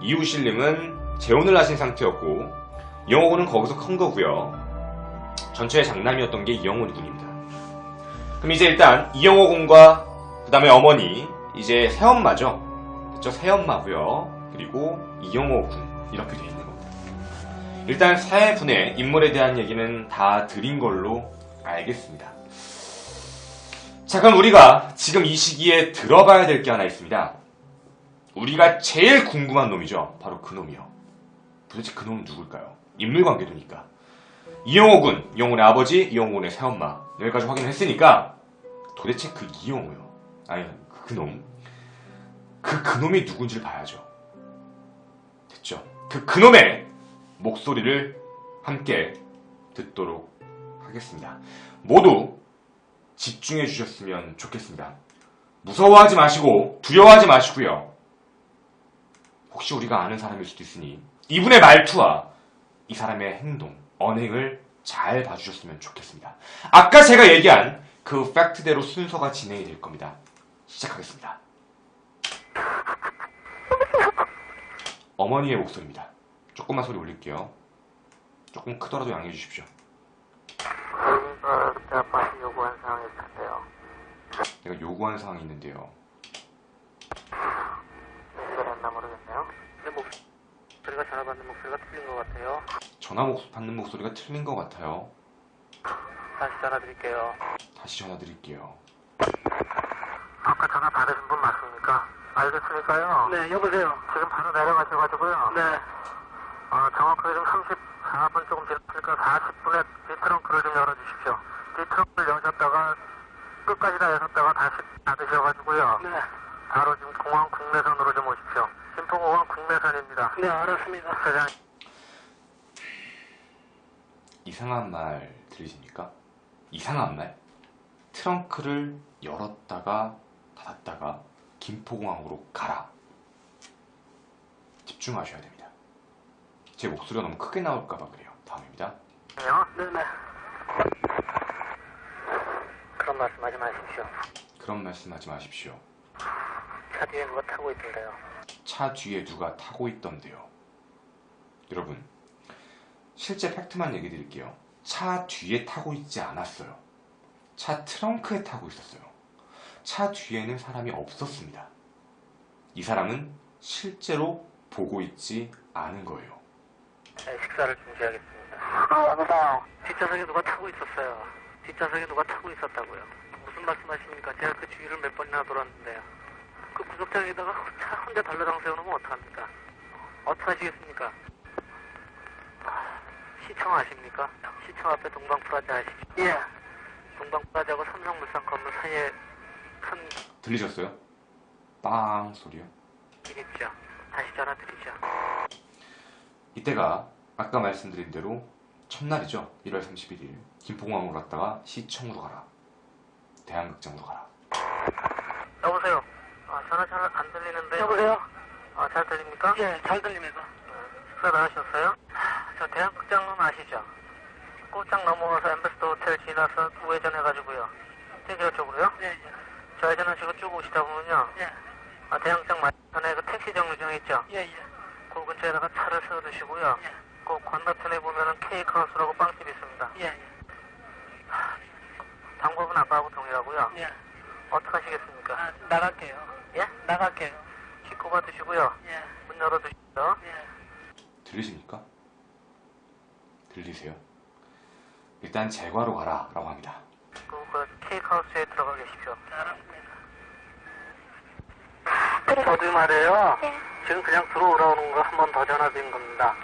이우실님은 재혼을 하신 상태였고, 이영호 군은 거기서 큰 거고요. 전처의 장남이었던 게 이영호 군입니다. 그럼 이제 일단 이영호 군과 그 다음에 어머니, 이제 새엄마죠. 그쵸? 새엄마고요. 그리고 이영호 군, 이렇게 되어 있는 겁니다. 일단 세 분의 인물에 대한 얘기는 다 드린 걸로 알겠습니다. 자, 그럼 우리가 지금 이 시기에 들어봐야 될 게 하나 있습니다. 우리가 제일 궁금한 놈이죠. 바로 그 놈이요. 도대체 그 놈은 누굴까요? 인물관계도니까. 이영호 군, 이영호의 아버지, 이영호 군의 새엄마, 여기까지 확인을 했으니까 도대체 그 이영호요, 아니 그놈, 그놈이 누군지를 봐야죠. 됐죠? 그놈의 목소리를 함께 듣도록 하겠습니다. 모두 집중해 주셨으면 좋겠습니다. 무서워하지 마시고 두려워하지 마시고요. 혹시 우리가 아는 사람일 수도 있으니 이분의 말투와 이 사람의 행동, 언행을 잘 봐주셨으면 좋겠습니다. 아까 제가 얘기한 그 팩트대로 순서가 진행이 될 겁니다. 시작하겠습니다. 어머니의 목소리입니다. 조금만 소리 올릴게요. 조금 크더라도 양해해 주십시오. 제가 빨리 요구한 사항이 있는데요. 내가 요구한 사항이 있는데요. 연결이 안 나 모르겠네요. 내 목소리가 전화 받는 목소리가 틀린 것 같아요. 전화 받는 목소리가 틀린 것 같아요. 다시 전화 드릴게요. 다시 전화 드릴게요. 아까 전화 받으신 분 맞습니까? 알겠으니까요. 네, 여보세요. 지금 바로 내려가셔가지고요. 네. 정확하게 좀 4분 조금 지났으니까 40분에 뒤트렁크를 좀 열어주십시오. 뒤트렁크를 여셨다가 끝까지 다 여셨다가 다시 닫으셔가지고요. 네. 바로 지금 공항 국내선으로 좀 오십시오. 김포공항 국내선입니다. 네, 알았습니다. 세상 이상한 말 들리십니까? 이상한 말? 트렁크를 열었다가 닫았다가 김포공항으로 가라. 집중하셔야 됩니다. 제 목소리가 너무 크게 나올까봐 그래요. 다음입니다. 네네. 그런 말씀하지 마십시오. 그런 말씀하지 마십시오. 차 뒤에 누가 타고 있던데요. 차 뒤에 누가 타고 있던데요. 여러분, 실제 팩트만 얘기 드릴게요. 차 뒤에 타고 있지 않았어요. 차 트렁크에 타고 있었어요. 차 뒤에는 사람이 없었습니다. 이 사람은 실제로 보고 있지 않은 거예요. 네, 식사를 중지하겠습니다. 뒷좌석에 누가 타고 있었어요. 뒷좌석에 누가 타고 있었다고요. 무슨 말씀하십니까? 제가 그 주위를 몇 번이나 돌았는데요. 그 구석장에다가 차 혼자 달라당 세워놓으면 어떡합니까? 어떡하시겠습니까? 시청 아십니까? 시청 앞에 동방프라자 아시죠? 예. 동방프라자하고 삼성물산 건물 사이에 큰 들리셨어요? 빵 소리요? 길 있죠. 다시 전화 드리죠. 이때가 아까 말씀드린 대로 첫날이죠. 1월 31일. 김포공항으로 갔다가 시청으로 가라. 대한극장으로 가라. 여보세요. 전화 잘 안 들리는데. 여보세요? 잘 들립니까? 예, 잘 들립니다. 식사 다 하셨어요? 저 대한극장은 아시죠? 꽃장 넘어와서 엠베스터 호텔 지나서 우회전 해가지고요. 대기어 쪽으로요? 예, 예. 좌회전하시고 쭉 오시다 보면요. 예, 대항장 맞은편에 그 택시 정류장 있죠? 예, 예. 그 근처에다가 차를 세워두시고요. 예. 그 건너편에 보면은 케이크하우스라고 빵집 있습니다. 예, 예. 방법은 아까하고 동일하고요. 예. 어떻게 하시겠습니까? 나갈게요. 예? 나갈게요. 식구가 드시고요. 예, 문 열어두시고요. 예. 들리십니까? 들리세요? 일단 제과로 가라 라고 합니다. 그 케이크하우스에 들어가 계십시오. 알았습니다. 저도 말이에요. 지금 그냥 들어오라는 거 한 번 더 전화드린 겁니다.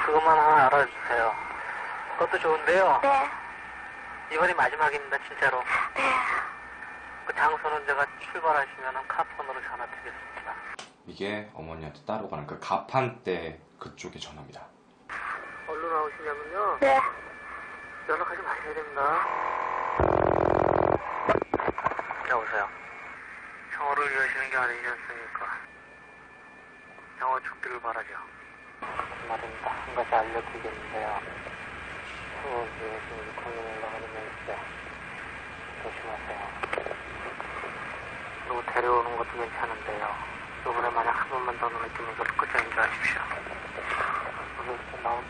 그것만 하나 알아주세요. 그것도 좋은데요. 네, 이번이 마지막입니다, 진짜로. 네. 그 장소는 제가 출발하시면 카폰으로 전화 드리겠습니다. 이게 어머니한테 따로 가는 그 가판대 그쪽의 전화입니다. 얼른 나오시냐면요. 네. 연락하지 마셔야 됩니다. 여보세요. 영어를 위하시는 게 아니지 않습니까? 영어 죽기를 바라죠. 말입니다. 한 가지 알려드리겠는데요. 수업에 지금 공연을 나가는 멘트 조심하세요. 그리고 데려오는 것도 괜찮은데요. 이번에 만약 한 번만 더 눈을 뜨는 것도 끝장인 줄 아십시오. 그래서 나온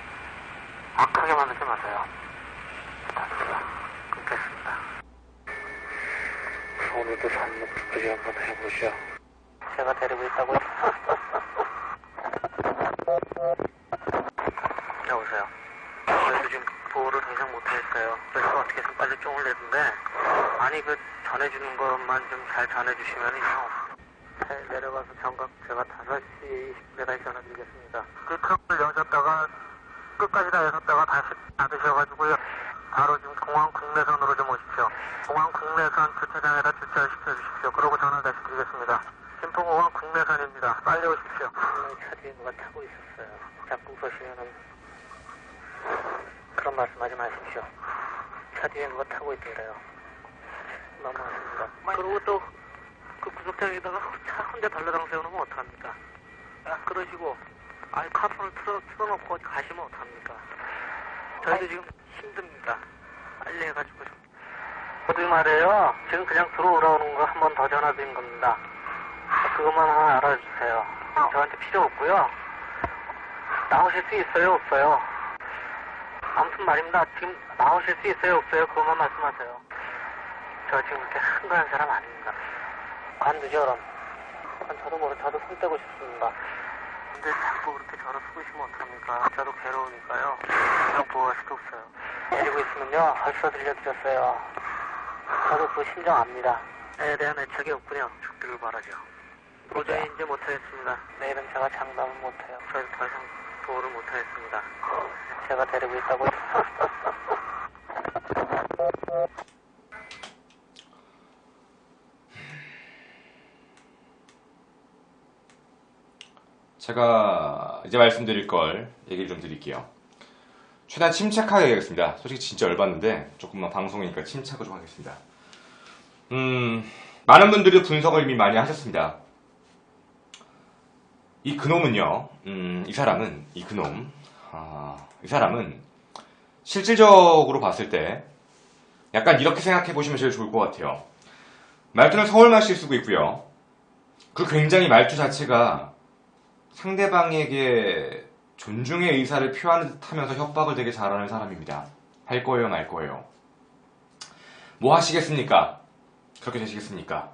악하게 만들지 마세요. 부탁드립니다. 끊겠습니다. 오늘도 삶의 끝까지 한번 해보죠. 제가 데리고 있다고요? 여보세요. 저희도 지금 보호를 더 이상 못하겠어요. 그래서 어떻게든 빨리 쫑을 내던데 아니 그 전해주는 것만 좀 잘 전해주시면 이상 없어요. 차에 내려가서 정각 제가 5시 20분에 다시 전화드리겠습니다. 그 트럭을 여셨다가 끝까지 다 여셨다가 다시 닫으셔가지고요. 바로 지금 공항 국내선으로 좀 오십시오. 공항 국내선 주차장에다 주차를 시켜주십시오. 그러고 전화 다시 드리겠습니다. 김포공항 국내선입니다. 빨리 오십시오. 차 뒤에 누가 타고 있었어요. 자꾸 그러시면은 그런 말씀하지 마십시오. 차 뒤에 누가 타고 있던데요. 너무하십니다. 그리고 또 그 구석장에다가 차 혼자 달라당 세워놓으면 어떡합니까? 그러시고 카폰을 틀어놓고 어디 가시면 어떡합니까? 저희도 지금 힘듭니다. 빨리 해가지고 좀. 어디 말이에요. 지금 그냥 들어오라는 거 한 번 더 전화드린 겁니다. 그것만 하나 알아주세요. 저한테 필요 없고요. 나오실 수 있어요, 없어요? 아무튼 말입니다. 지금 나오실 수 있어요, 없어요? 그것만 말씀하세요. 저 지금 그렇게 한가한 사람 아닙니다. 관두죠, 그럼. 저도 손 떼고 싶습니다. 근데 자꾸 그렇게 저를 속이시면 어떡합니까? 저도 괴로우니까요. 그냥 보호할 수도 없어요. 데리고 있으면요, 벌써 들려드렸어요. 저도 그 심정 압니다. 에 대한 애착이 없군요. 죽기를 바라죠. 도저히 이제 못하겠습니다. 내일은 제가 장담은 못해요. 저희도 더 이상 보호를 못하겠습니다. 제가 데리고 있다고요? 제가 이제 말씀드릴 걸 얘기를 좀 드릴게요. 최대한 침착하게 하겠습니다. 솔직히 진짜 열받는데 조금만 방송이니까 침착을 좀 하겠습니다. 많은 분들이 분석을 이미 많이 하셨습니다. 이 그놈은요, 이 사람은 실질적으로 봤을 때 약간 이렇게 생각해 보시면 제일 좋을 것 같아요. 말투는 서울말씨 쓰고 있고요. 그 굉장히 말투 자체가 상대방에게 존중의 의사를 표하는 듯 하면서 협박을 되게 잘하는 사람입니다. 할 거예요, 말 거예요. 뭐 하시겠습니까? 그렇게 되시겠습니까?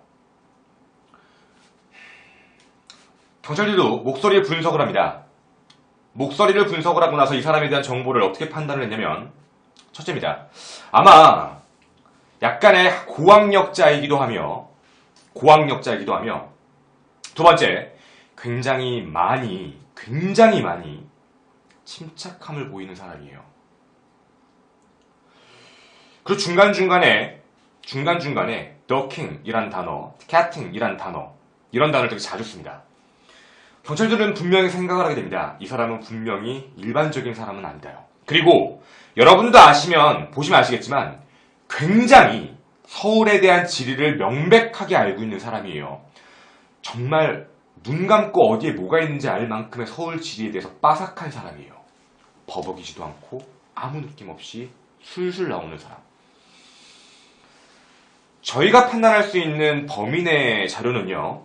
경찰들도 목소리를 분석을 합니다. 목소리를 분석을 하고 나서 이 사람에 대한 정보를 어떻게 판단을 했냐면, 첫째입니다. 아마 약간의 고학력자이기도 하며, 두 번째, 굉장히 많이 침착함을 보이는 사람이에요. 그리고 중간중간에 ducking이란 단어, catting이란 단어, 이런 단어를 되게 자주 씁니다. 경찰들은 분명히 생각을 하게 됩니다. 이 사람은 분명히 일반적인 사람은 아니다요. 그리고 여러분도 보시면 아시겠지만 굉장히 서울에 대한 지리를 명백하게 알고 있는 사람이에요. 정말 눈 감고 어디에 뭐가 있는지 알 만큼의 서울 지리에 대해서 빠삭한 사람이에요. 버벅이지도 않고 아무 느낌 없이 술술 나오는 사람. 저희가 판단할 수 있는 범인의 자료는요.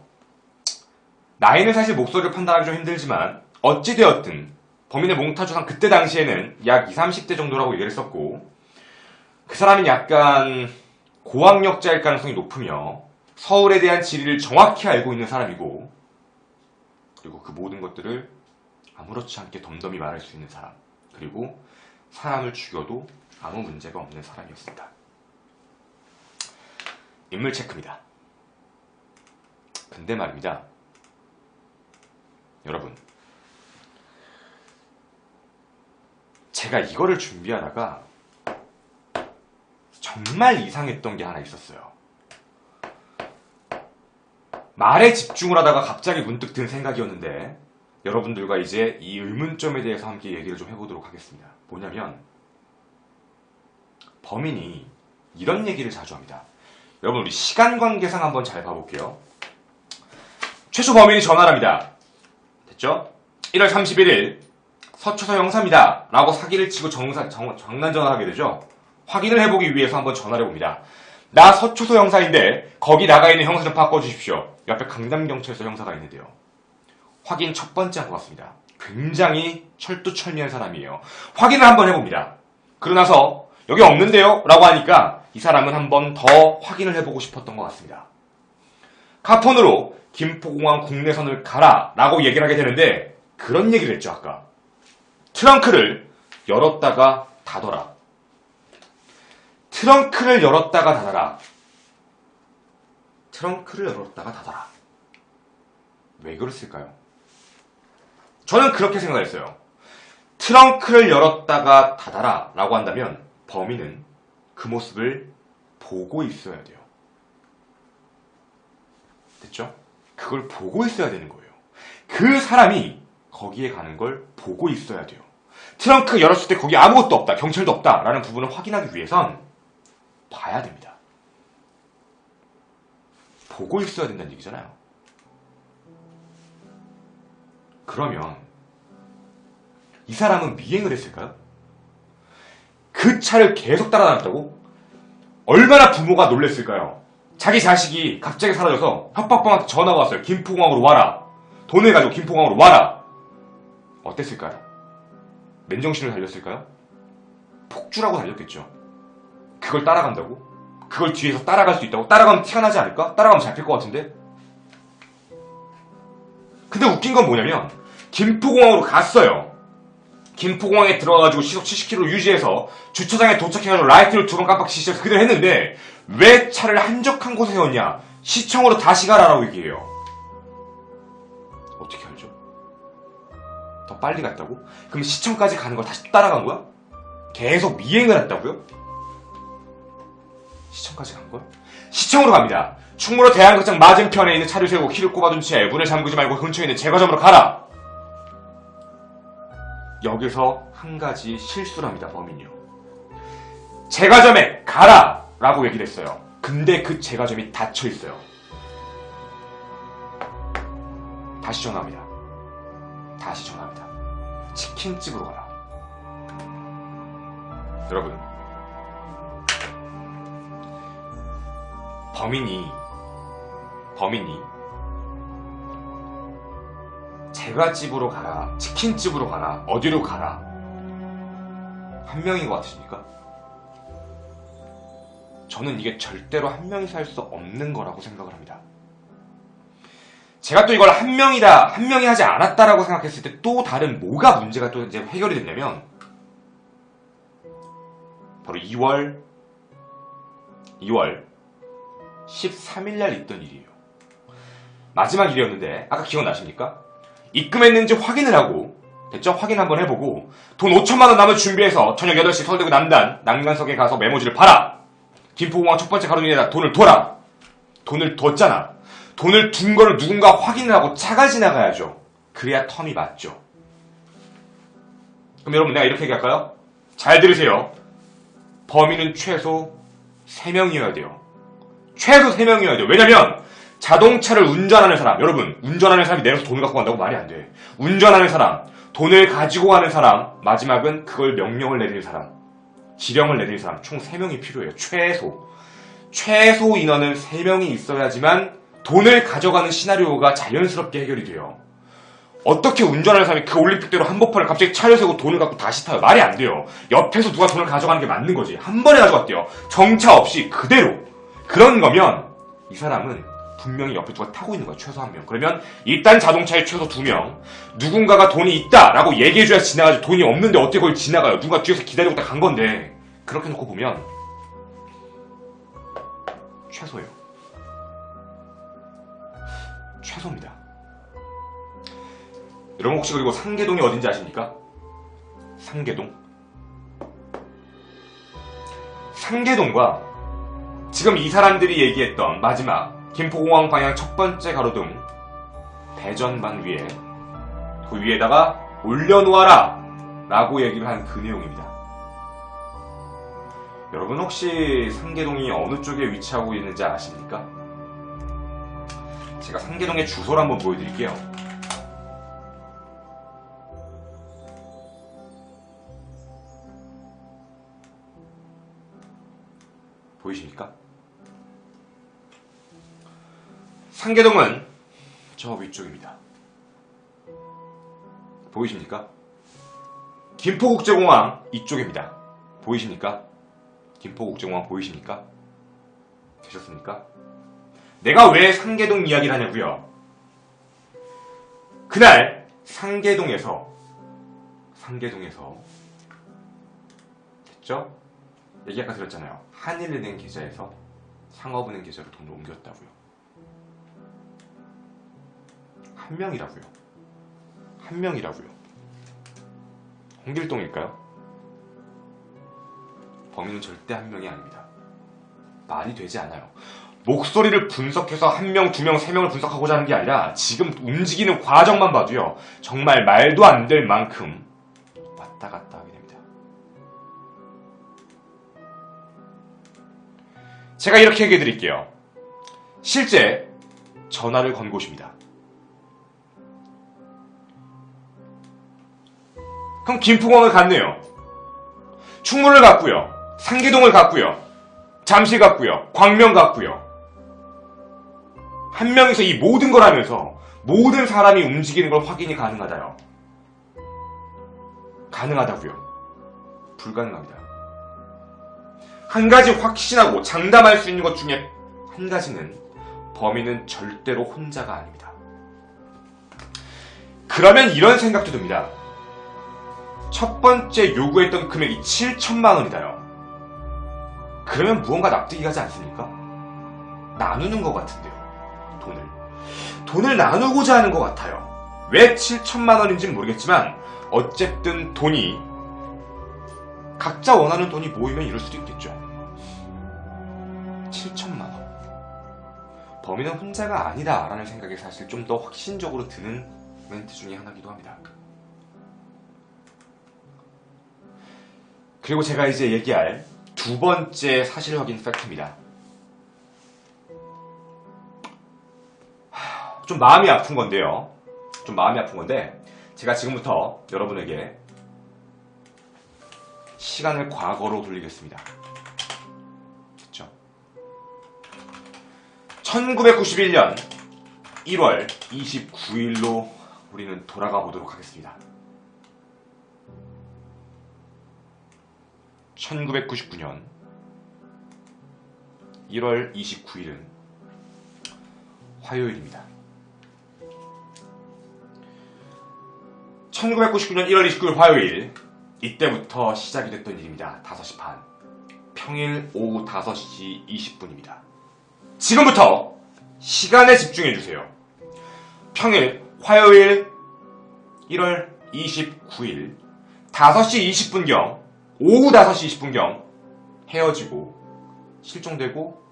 나이는 사실 목소리를 판단하기 좀 힘들지만 어찌되었든 범인의 몽타주상 그때 당시에는 약 20, 30대 정도라고 얘기를 했었고, 그 사람이 약간 고학력자일 가능성이 높으며 서울에 대한 지리를 정확히 알고 있는 사람이고, 그리고 그 모든 것들을 아무렇지 않게 덤덤히 말할 수 있는 사람, 그리고 사람을 죽여도 아무 문제가 없는 사람이었습니다. 인물 체크입니다. 근데 말입니다. 여러분, 제가 이거를 준비하다가 정말 이상했던 게 하나 있었어요. 말에 집중을 하다가 갑자기 문득 든 생각이었는데 여러분들과 이제 이 의문점에 대해서 함께 얘기를 좀 해보도록 하겠습니다. 뭐냐면 범인이 이런 얘기를 자주 합니다. 여러분, 우리 시간관계상 한번 잘 봐볼게요. 최초 범인이 전화를 합니다. 됐죠? 1월 31일 서초서 형사입니다 라고 사기를 치고 장난 전화를 하게 되죠. 확인을 해보기 위해서 한번 전화를 해봅니다. 나 서초서 형사인데 거기 나가 있는 형사 좀 바꿔주십시오. 옆에 강남경찰서 형사가 있는데요. 확인 첫 번째 한 것 같습니다. 굉장히 철두철미한 사람이에요. 확인을 한번 해봅니다. 그러고 나서 여기 없는데요? 라고 하니까 이 사람은 한 번 더 확인을 해보고 싶었던 것 같습니다. 카폰으로 김포공항 국내선을 가라 라고 얘기를 하게 되는데 그런 얘기를 했죠. 아까 트렁크를 열었다가 닫아라. 트렁크를 열었다가 닫아라. 트렁크를 열었다가 닫아라. 왜 그랬을까요? 저는 그렇게 생각했어요. 트렁크를 열었다가 닫아라 라고 한다면 범인은 그 모습을 보고 있어야 돼요. 됐죠? 그걸 보고 있어야 되는 거예요. 그 사람이 거기에 가는 걸 보고 있어야 돼요. 트렁크 열었을 때 거기 아무것도 없다, 경찰도 없다 라는 부분을 확인하기 위해선 봐야 됩니다. 보고 있어야 된다는 얘기잖아요. 그러면 이 사람은 미행을 했을까요? 그 차를 계속 따라다녔다고? 얼마나 부모가 놀랬을까요? 자기 자식이 갑자기 사라져서 협박범한테 전화가 왔어요. 김포공항으로 와라. 돈을 가지고 김포공항으로 와라. 어땠을까요? 맨정신을 달렸을까요? 폭주라고 달렸겠죠. 그걸 따라간다고? 그걸 뒤에서 따라갈 수 있다고? 따라가면 티가 나지 않을까? 따라가면 잡힐 것 같은데? 근데 웃긴 건 뭐냐면 김포공항으로 갔어요. 김포공항에 들어가가지고 시속 70km 유지해서 주차장에 도착해가지고 라이트를 두 번 깜빡 켜서 그대로 했는데 왜 차를 한적한 곳에 세웠냐? 시청으로 다시 가라라고 얘기해요. 어떻게 알죠? 더 빨리 갔다고? 그럼 시청까지 가는 걸 다시 따라간 거야? 계속 미행을 했다고요? 시청까지 간 거야? 시청으로 갑니다. 충무로 대한극장 맞은편에 있는 차를 세우고 키를 꼽아둔 채 문을 잠그지 말고 근처에 있는 제과점으로 가라! 여기서 한 가지 실수를 합니다, 범인이요. 제과점에 가라! 라고 얘기를 했어요. 근데 그 제과점이 닫혀 있어요. 다시 전화합니다. 치킨집으로 가라. 여러분, 범인이 제과집으로 가라, 치킨집으로 가라, 어디로 가라, 한 명인 것 같으십니까? 저는 이게 절대로 한 명이서 할 수 없는 거라고 생각을 합니다. 제가 또 이걸 한 명이 하지 않았다라고 생각했을 때 또 다른 뭐가 문제가 또 이제 해결이 됐냐면, 바로 2월 13일날 있던 일이에요. 마지막 일이었는데, 아까 기억나십니까? 입금했는지 확인을 하고, 됐죠? 확인 한번 해보고, 돈 5천만원 남을 준비해서 저녁 8시 서울대구 남단 난간석에 가서 메모지를 팔아! 김포공항 첫 번째 가로등에다 돈을 둬라! 돈을 뒀잖아. 돈을 둔 거를 누군가 확인을 하고 차가 지나가야죠. 그래야 텀이 맞죠. 그럼 여러분, 내가 이렇게 얘기할까요? 잘 들으세요. 범인은 최소 3명이어야 돼요. 최소 3명이어야 돼요. 왜냐면 자동차를 운전하는 사람, 여러분, 운전하는 사람이 내려서 돈을 갖고 간다고 말이 안 돼. 운전하는 사람, 돈을 가지고 가는 사람, 마지막은 그걸 명령을 내리는 사람, 지령을 내리는 사람, 총 3명이 필요해요. 최소 인원은 3명이 있어야지만 돈을 가져가는 시나리오가 자연스럽게 해결이 돼요. 어떻게 운전하는 사람이 그 올림픽대로 한복판을 갑자기 차를 세우고 돈을 갖고 다시 타요? 말이 안 돼요. 옆에서 누가 돈을 가져가는 게 맞는 거지. 한 번에 가져갔대요. 정차 없이 그대로. 그런 거면 이 사람은 분명히 옆에 누가 타고 있는 거야. 최소 1명. 그러면 일단 자동차에 최소 2명. 누군가가 돈이 있다라고 얘기해줘야 지나가지. 돈이 없는데 어떻게 거기 지나가요? 누가 뒤에서 기다리고 딱 간 건데. 그렇게 놓고 보면 최소예요. 최소입니다. 여러분 혹시 그리고 상계동이 어딘지 아십니까? 상계동과 지금 이 사람들이 얘기했던 마지막 김포공항 방향 첫 번째 가로등 대전방 위에, 그 위에다가 올려놓아라 라고 얘기를 한 그 내용입니다. 여러분 혹시 상계동이 어느 쪽에 위치하고 있는지 아십니까? 제가 상계동의 주소를 한번 보여드릴게요. 보이십니까? 상계동은 저 위쪽입니다. 보이십니까? 김포국제공항 이쪽입니다. 보이십니까? 김포국제공항 보이십니까? 되셨습니까? 내가 왜 상계동 이야기를 하냐고요? 그날 상계동에서 됐죠? 얘기 아까 들었잖아요. 한일은행 계좌에서 상업은행 계좌로 돈을 옮겼다고요. 한 명이라고요. 홍길동일까요? 범인은 절대 한 명이 아닙니다. 말이 되지 않아요. 목소리를 분석해서 1명, 2명, 3명을 분석하고자 하는 게 아니라 지금 움직이는 과정만 봐도요. 정말 말도 안 될 만큼 왔다 갔다 하게 됩니다. 제가 이렇게 얘기해 드릴게요. 실제 전화를 건 곳입니다. 그럼 김포공항을 갔네요. 충무를 갔고요. 상계동을 갔고요. 잠실 갔고요. 광명 갔고요. 한 명이서 이 모든 걸 하면서 모든 사람이 움직이는 걸 확인이 가능하다요. 가능하다고요. 불가능합니다. 한 가지 확신하고 장담할 수 있는 것 중에 한 가지는 범인은 절대로 혼자가 아닙니다. 그러면 이런 생각도 듭니다. 첫 번째 요구했던 금액이 7천만 원이다요. 그러면 무언가 납득이 가지 않습니까? 나누는 것 같은데요. 돈을 나누고자 하는 것 같아요. 왜 7천만 원인지는 모르겠지만 어쨌든 돈이 각자 원하는 돈이 모이면 이럴 수도 있겠죠. 7천만원. 범인은 혼자가 아니다 라는 생각이 사실 좀 더 확신적으로 드는 멘트 중에 하나이기도 합니다. 그리고 제가 이제 얘기할 두 번째 사실 확인 팩트입니다. 좀 마음이 아픈 건데요. 제가 지금부터 여러분에게 시간을 과거로 돌리겠습니다. 됐죠? 1991년 1월 29일로 우리는 돌아가 보도록 하겠습니다. 1999년 1월 29일은 화요일입니다. 1999년 1월 29일 화요일, 이때부터 시작이 됐던 일입니다. 5시 반. 평일 오후 5시 20분입니다. 지금부터 시간에 집중해주세요. 평일 화요일 1월 29일 5시 20분경, 오후 5시 20분경 헤어지고 실종되고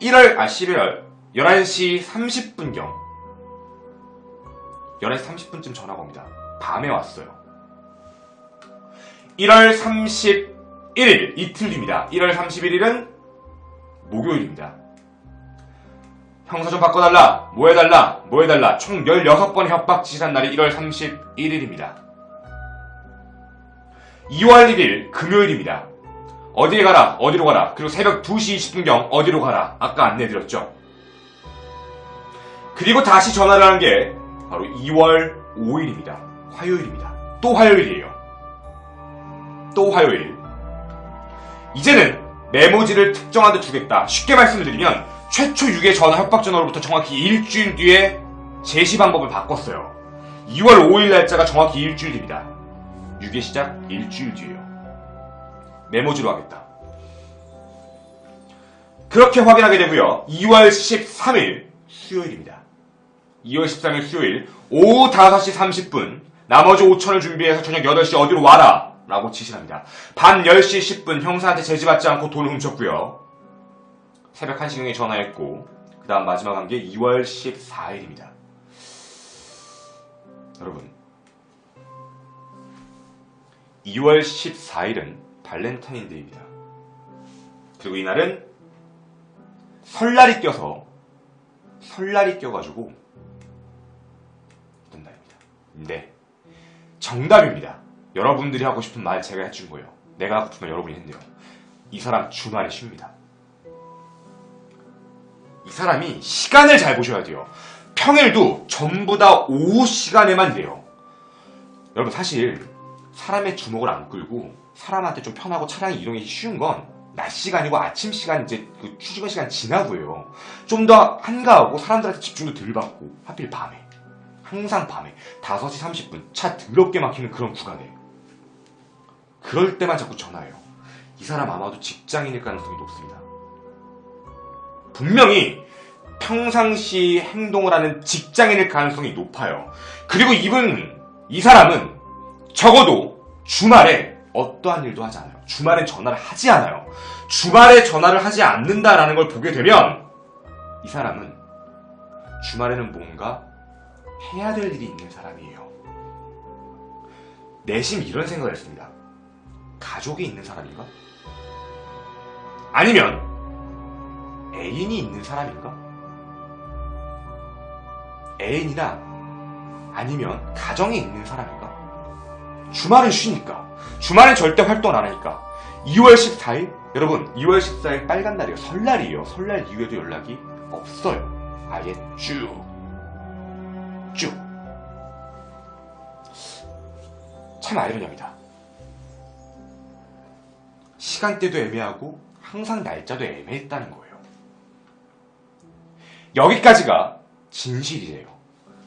11월 11시 30분경 11시 30분쯤 전화가 옵니다. 밤에 왔어요. 1월 31일 이틀 뒤입니다. 1월 31일은 목요일입니다. 형사 좀 바꿔달라, 뭐 해달라 총 16번의 협박 지시한 날이 1월 31일입니다. 2월 1일 금요일입니다. 어디에 가라, 어디로 가라, 그리고 새벽 2시 20분경 어디로 가라, 아까 안내드렸죠. 그리고 다시 전화를 하는 게 바로 2월 5일입니다. 화요일입니다. 또 화요일이에요. 또 화요일. 이제는 메모지를 특정한 데 두겠다. 쉽게 말씀을 드리면 최초 6의 전화 협박 전화로부터 정확히 일주일 뒤에 제시 방법을 바꿨어요. 2월 5일 날짜가 정확히 일주일 뒤입니다. 6의 시작 일주일 뒤에요. 메모지로 하겠다. 그렇게 확인하게 되고요. 2월 13일 수요일입니다. 2월 13일 수요일 오후 5시 30분 나머지 5천을 준비해서 저녁 8시 어디로 와라 라고 지시합니다. 밤 10시 10분 형사한테 제지받지 않고 돈을 훔쳤고요. 새벽 1시경에 전화했고 그 다음 마지막 한 게 2월 14일입니다. 여러분, 2월 14일은 발렌타인데이입니다. 그리고 이날은 설날이 껴가지고 어떤 날입니다. 네, 정답입니다. 여러분들이 하고 싶은 말 제가 해준 거예요. 내가 하고 싶은 말 여러분이 했네요. 이 사람 주말에 쉽니다. 이 사람이 시간을 잘 보셔야 돼요. 평일도 전부 다 오후 시간에만 돼요. 여러분, 사실 사람의 주목을 안 끌고 사람한테 좀 편하고 차량이 이동이 쉬운 건 낮 시간이고 아침 시간, 이제 그 출근 시간 지나고요. 좀 더 한가하고 사람들한테 집중도 덜 받고, 하필 밤에, 항상 밤에 5시 30분 차 더럽게 막히는 그런 구간에 그럴 때만 자꾸 전화해요. 이 사람 아마도 직장인일 가능성이 높습니다. 분명히 평상시 행동을 하는 직장인일 가능성이 높아요. 그리고 이 사람은 적어도 주말에 어떠한 일도 하지 않아요. 주말엔 전화를 하지 않아요. 주말에 전화를 하지 않는다라는 걸 보게 되면 이 사람은 주말에는 뭔가 해야 될 일이 있는 사람이에요. 내심 이런 생각을 했습니다. 가족이 있는 사람인가? 아니면 애인이 있는 사람인가? 애인이나 아니면 가정이 있는 사람인가? 주말은 쉬니까. 주말엔 절대 활동을 안 하니까. 2월 14일? 여러분, 2월 14일 빨간 날이에요. 설날이에요. 설날 이후에도 연락이 없어요. 아예 쭉. 참 아이러니합니다. 시간대도 애매하고 항상 날짜도 애매했다는 거예요. 여기까지가 진실이래요.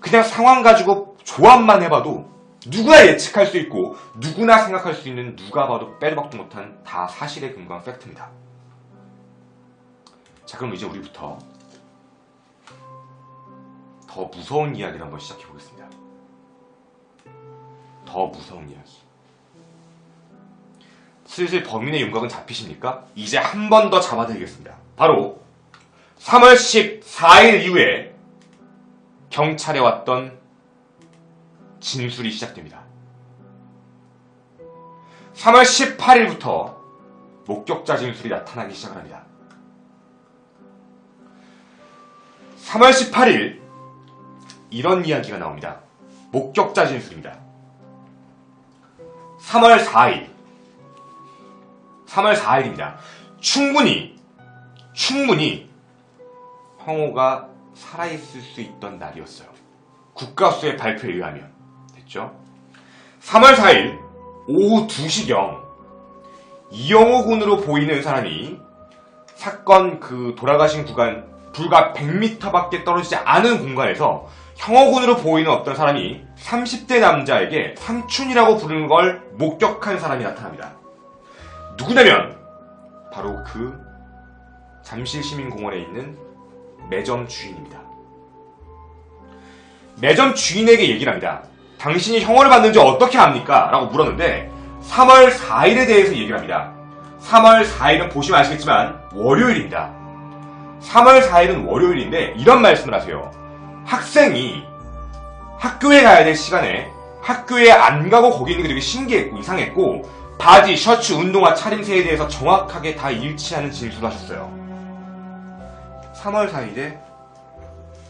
그냥 상황 가지고 조합만 해봐도 누구나 예측할 수 있고 누구나 생각할 수 있는, 누가 봐도 빼도 박도 못한 다 사실에 근거한 팩트입니다. 자, 그럼 이제 우리부터 더 무서운 이야기를 한번 시작해 보겠습니다. 더 무서운 이야기. 슬슬 범인의 윤곽은 잡히십니까? 이제 한 번 더 잡아드리겠습니다. 바로 3월 14일 이후에 경찰에 왔던 진술이 시작됩니다. 3월 18일부터 목격자 진술이 나타나기 시작을 합니다. 3월 18일 이런 이야기가 나옵니다. 목격자 진술입니다. 3월 4일입니다. 충분히 형호가 살아있을 수 있던 날이었어요. 국가수의 발표에 의하면. 됐죠? 3월 4일 오후 2시경 이영호 군으로 보이는 사람이 사건 그 돌아가신 구간 불과 100m밖에 떨어지지 않은 공간에서 형호 군으로 보이는 어떤 사람이 30대 남자에게 삼촌이라고 부르는 걸 목격한 사람이 나타납니다. 누구냐면 바로 그 잠실시민공원에 있는 매점 주인입니다. 매점 주인에게 얘기를 합니다. 당신이 형호를 봤는지 어떻게 압니까? 라고 물었는데 3월 4일에 대해서 얘기를 합니다. 3월 4일은 보시면 아시겠지만 월요일입니다. 3월 4일은 월요일인데 이런 말씀을 하세요. 학생이 학교에 가야 될 시간에 학교에 안 가고 거기 있는 게 되게 신기했고 이상했고 바지, 셔츠, 운동화 차림새에 대해서 정확하게 다 일치하는 진술을 하셨어요. 3월 4일에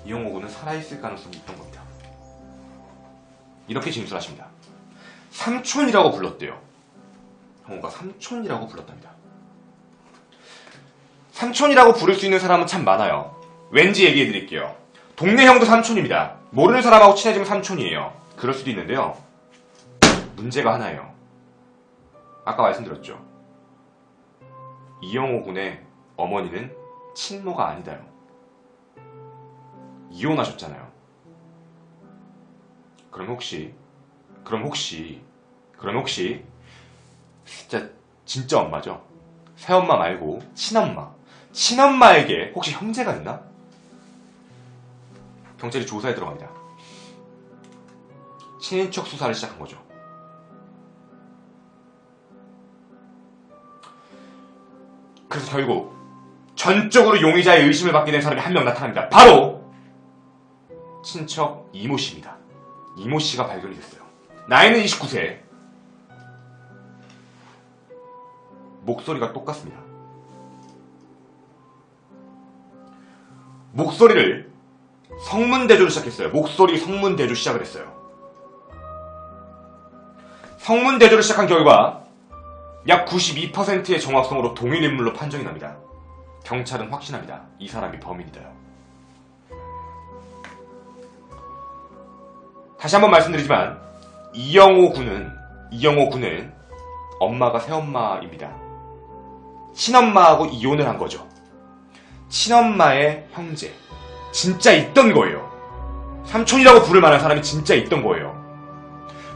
이영호 군은 살아있을 가능성이 있던 겁니다. 이렇게 진술하십니다. 삼촌이라고 불렀대요. 형호가 삼촌이라고 불렀답니다. 삼촌이라고 부를 수 있는 사람은 참 많아요. 왠지 얘기해 드릴게요. 동네 형도 삼촌입니다. 모르는 사람하고 친해지면 삼촌이에요. 그럴 수도 있는데요. 문제가 하나예요. 아까 말씀드렸죠. 이영호 군의 어머니는 친모가 아니다요. 이혼하셨잖아요. 그럼 혹시 진짜 엄마죠? 새엄마 말고 친엄마에게 혹시 형제가 있나? 경찰이 조사에 들어갑니다. 친인척 수사를 시작한 거죠. 그래서 결국 전적으로 용의자의 의심을 받게 된 사람이 한 명 나타납니다. 바로 친척 이모 씨입니다. 이모 씨가 발견이 됐어요. 나이는 29세. 목소리가 똑같습니다. 목소리를 성문대조를 시작했어요. 목소리 성문대조 시작을 했어요. 성문대조를 시작한 결과 약 92%의 정확성으로 동일 인물로 판정이 납니다. 경찰은 확신합니다. 이 사람이 범인이다요. 다시 한번 말씀드리지만 이영호 군은 엄마가 새엄마입니다. 친엄마하고 이혼을 한 거죠. 친엄마의 형제. 진짜 있던 거예요. 삼촌이라고 부를 만한 사람이 진짜 있던 거예요.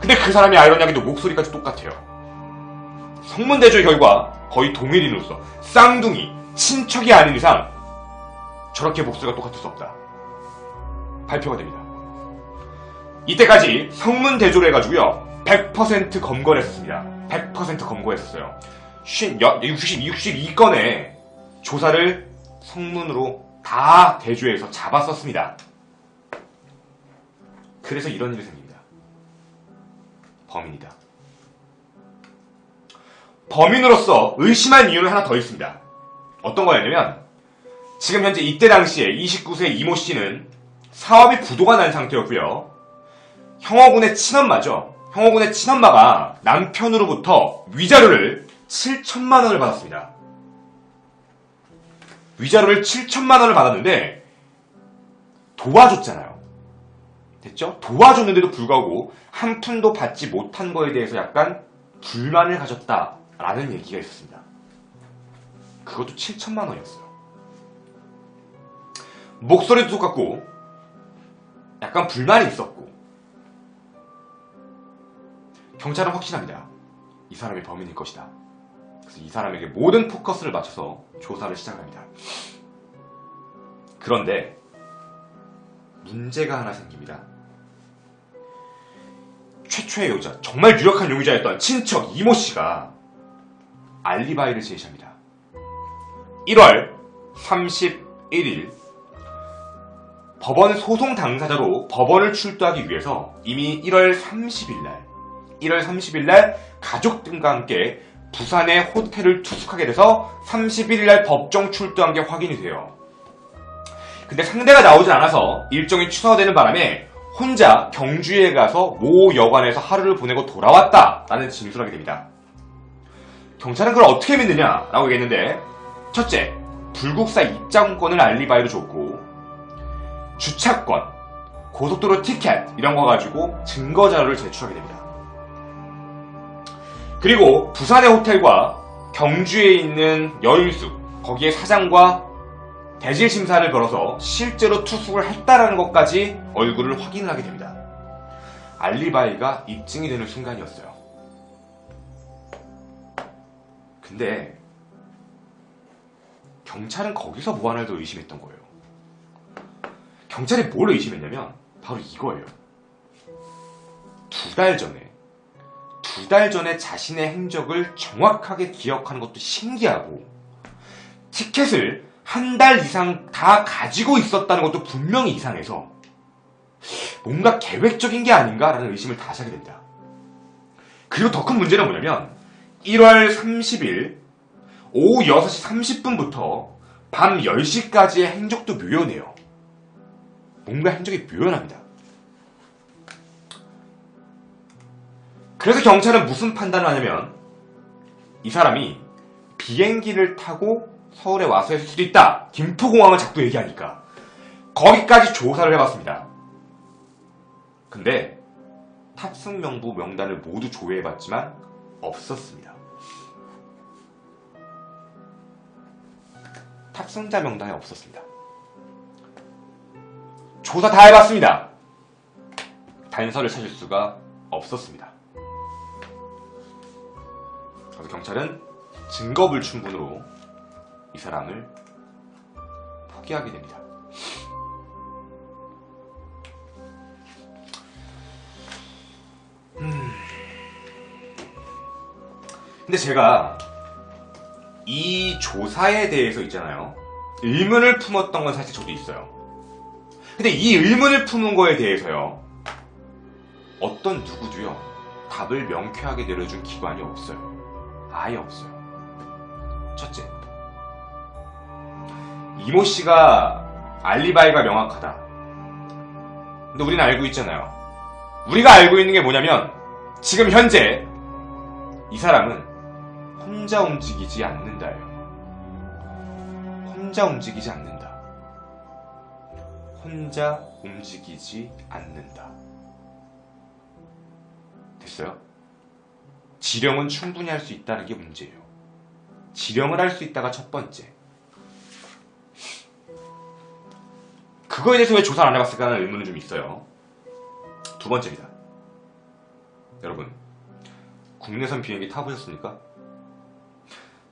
근데 그 사람이 아이러니하게도 목소리까지 똑같아요. 성문대조의 결과 거의 동일인으로서 쌍둥이, 친척이 아닌 이상 저렇게 목소리가 똑같을 수 없다. 발표가 됩니다. 이때까지 성문대조를 해가지고요 100% 검거를 했습니다. 100% 검거했었어요. 62건의 조사를 성문으로 다 대조해서 잡았었습니다. 그래서 이런 일이 생깁니다. 범인이다. 범인으로서 의심한 이유는 하나 더 있습니다. 어떤 거였냐면 지금 현재 이때 당시에 29세 이모 씨는 사업이 부도가 난 상태였고요. 형호군의 친엄마죠. 형호군의 친엄마가 남편으로부터 위자료를 7천만 원을 받았습니다. 위자료를 7천만 원을 받았는데 도와줬잖아요. 됐죠? 도와줬는데도 불구하고 한 푼도 받지 못한 거에 대해서 약간 불만을 가졌다라는 얘기가 있었습니다. 그것도 7천만 원이었어요. 목소리도 똑같고 약간 불만이 있었고 경찰은 확신합니다. 이 사람이 범인일 것이다. 그래서 이 사람에게 모든 포커스를 맞춰서 조사를 시작합니다. 그런데 문제가 하나 생깁니다. 최초의 여자, 정말 유력한 용의자였던 친척 이모 씨가 알리바이를 제시합니다. 1월 31일 법원 소송 당사자로 법원을 출두하기 위해서 이미 1월 30일 날 가족들과 함께 부산의 호텔을 투숙하게 돼서 31일 날 법정 출두한 게 확인이 돼요. 근데 상대가 나오지 않아서 일정이 취소되는 바람에 혼자 경주에 가서 모 여관에서 하루를 보내고 돌아왔다라는 진술을 하게 됩니다. 경찰은 그걸 어떻게 믿느냐라고 얘기했는데, 첫째, 불국사 입장권을 알리바이로 줬고, 주차권, 고속도로 티켓 이런 거 가지고 증거 자료를 제출하게 됩니다. 그리고 부산의 호텔과 경주에 있는 여인숙, 거기에 사장과 대질 심사를 걸어서 실제로 투숙을 했다라는 것까지 얼굴을 확인을 하게 됩니다. 알리바이가 입증이 되는 순간이었어요. 근데 경찰은 거기서 뭐 하나를 더 의심했던 거예요. 경찰이 뭘 의심했냐면 바로 이거예요. 두 달 전에 자신의 행적을 정확하게 기억하는 것도 신기하고, 티켓을 한 달 이상 다 가지고 있었다는 것도 분명히 이상해서 뭔가 계획적인 게 아닌가라는 의심을 다시 하게 됩니다. 그리고 더 큰 문제는 뭐냐면 1월 30일 오후 6시 30분부터 밤 10시까지의 행적도 묘연해요. 뭔가 행적이 묘연합니다. 그래서 경찰은 무슨 판단을 하냐면, 이 사람이 비행기를 타고 서울에 와서 했을 수도 있다. 김포공항을 자꾸 얘기하니까 거기까지 조사를 해봤습니다. 근데 탑승 명부 명단을 모두 조회해봤지만 없었습니다. 탑승자 명단에 없었습니다. 조사 다 해봤습니다. 단서를 찾을 수가 없었습니다. 그래서 경찰은 증거불충분으로 이 사람을 포기하게 됩니다. 근데 제가 이 조사에 대해서 있잖아요, 의문을 품었던 건 사실 저도 있어요. 근데 이 의문을 품은 거에 대해서요, 어떤 누구도요 답을 명쾌하게 내려준 기관이 없어요. 아예 없어요. 첫째, 이모 씨가 알리바이가 명확하다. 근데 우리는 알고 있잖아요. 우리가 알고 있는 게 뭐냐면, 지금 현재 이 사람은 혼자 움직이지 않는다예요. 혼자 움직이지 않는다. 혼자 움직이지 않는다. 됐어요? 지령은 충분히 할 수 있다는 게 문제예요. 지령을 할 수 있다가 첫 번째. 그거에 대해서 왜 조사를 안 해봤을까 하는 의문은 좀 있어요. 두 번째입니다. 여러분, 국내선 비행기 타보셨습니까?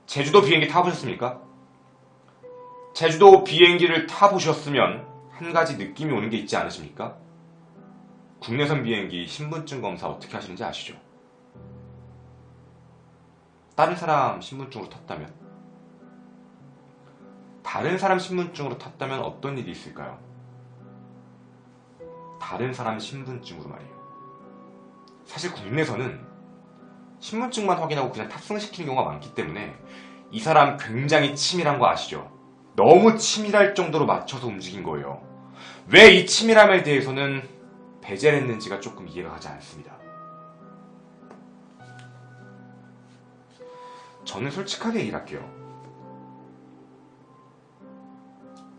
제주도 비행기 타보셨습니까? 제주도 비행기를 타보셨으면 한 가지 느낌이 오는 게 있지 않으십니까? 국내선 비행기 신분증 검사 어떻게 하시는지 아시죠? 다른 사람 신분증으로 탔다면? 다른 사람 신분증으로 탔다면 어떤 일이 있을까요? 다른 사람 신분증으로 말이에요. 사실 국내선은 신분증만 확인하고 그냥 탑승시키는 경우가 많기 때문에 이 사람 굉장히 치밀한 거 아시죠? 너무 치밀할 정도로 맞춰서 움직인 거예요. 왜 이 치밀함에 대해서는 배제를 했는지가 조금 이해가 가지 않습니다. 저는 솔직하게 얘기를 할게요.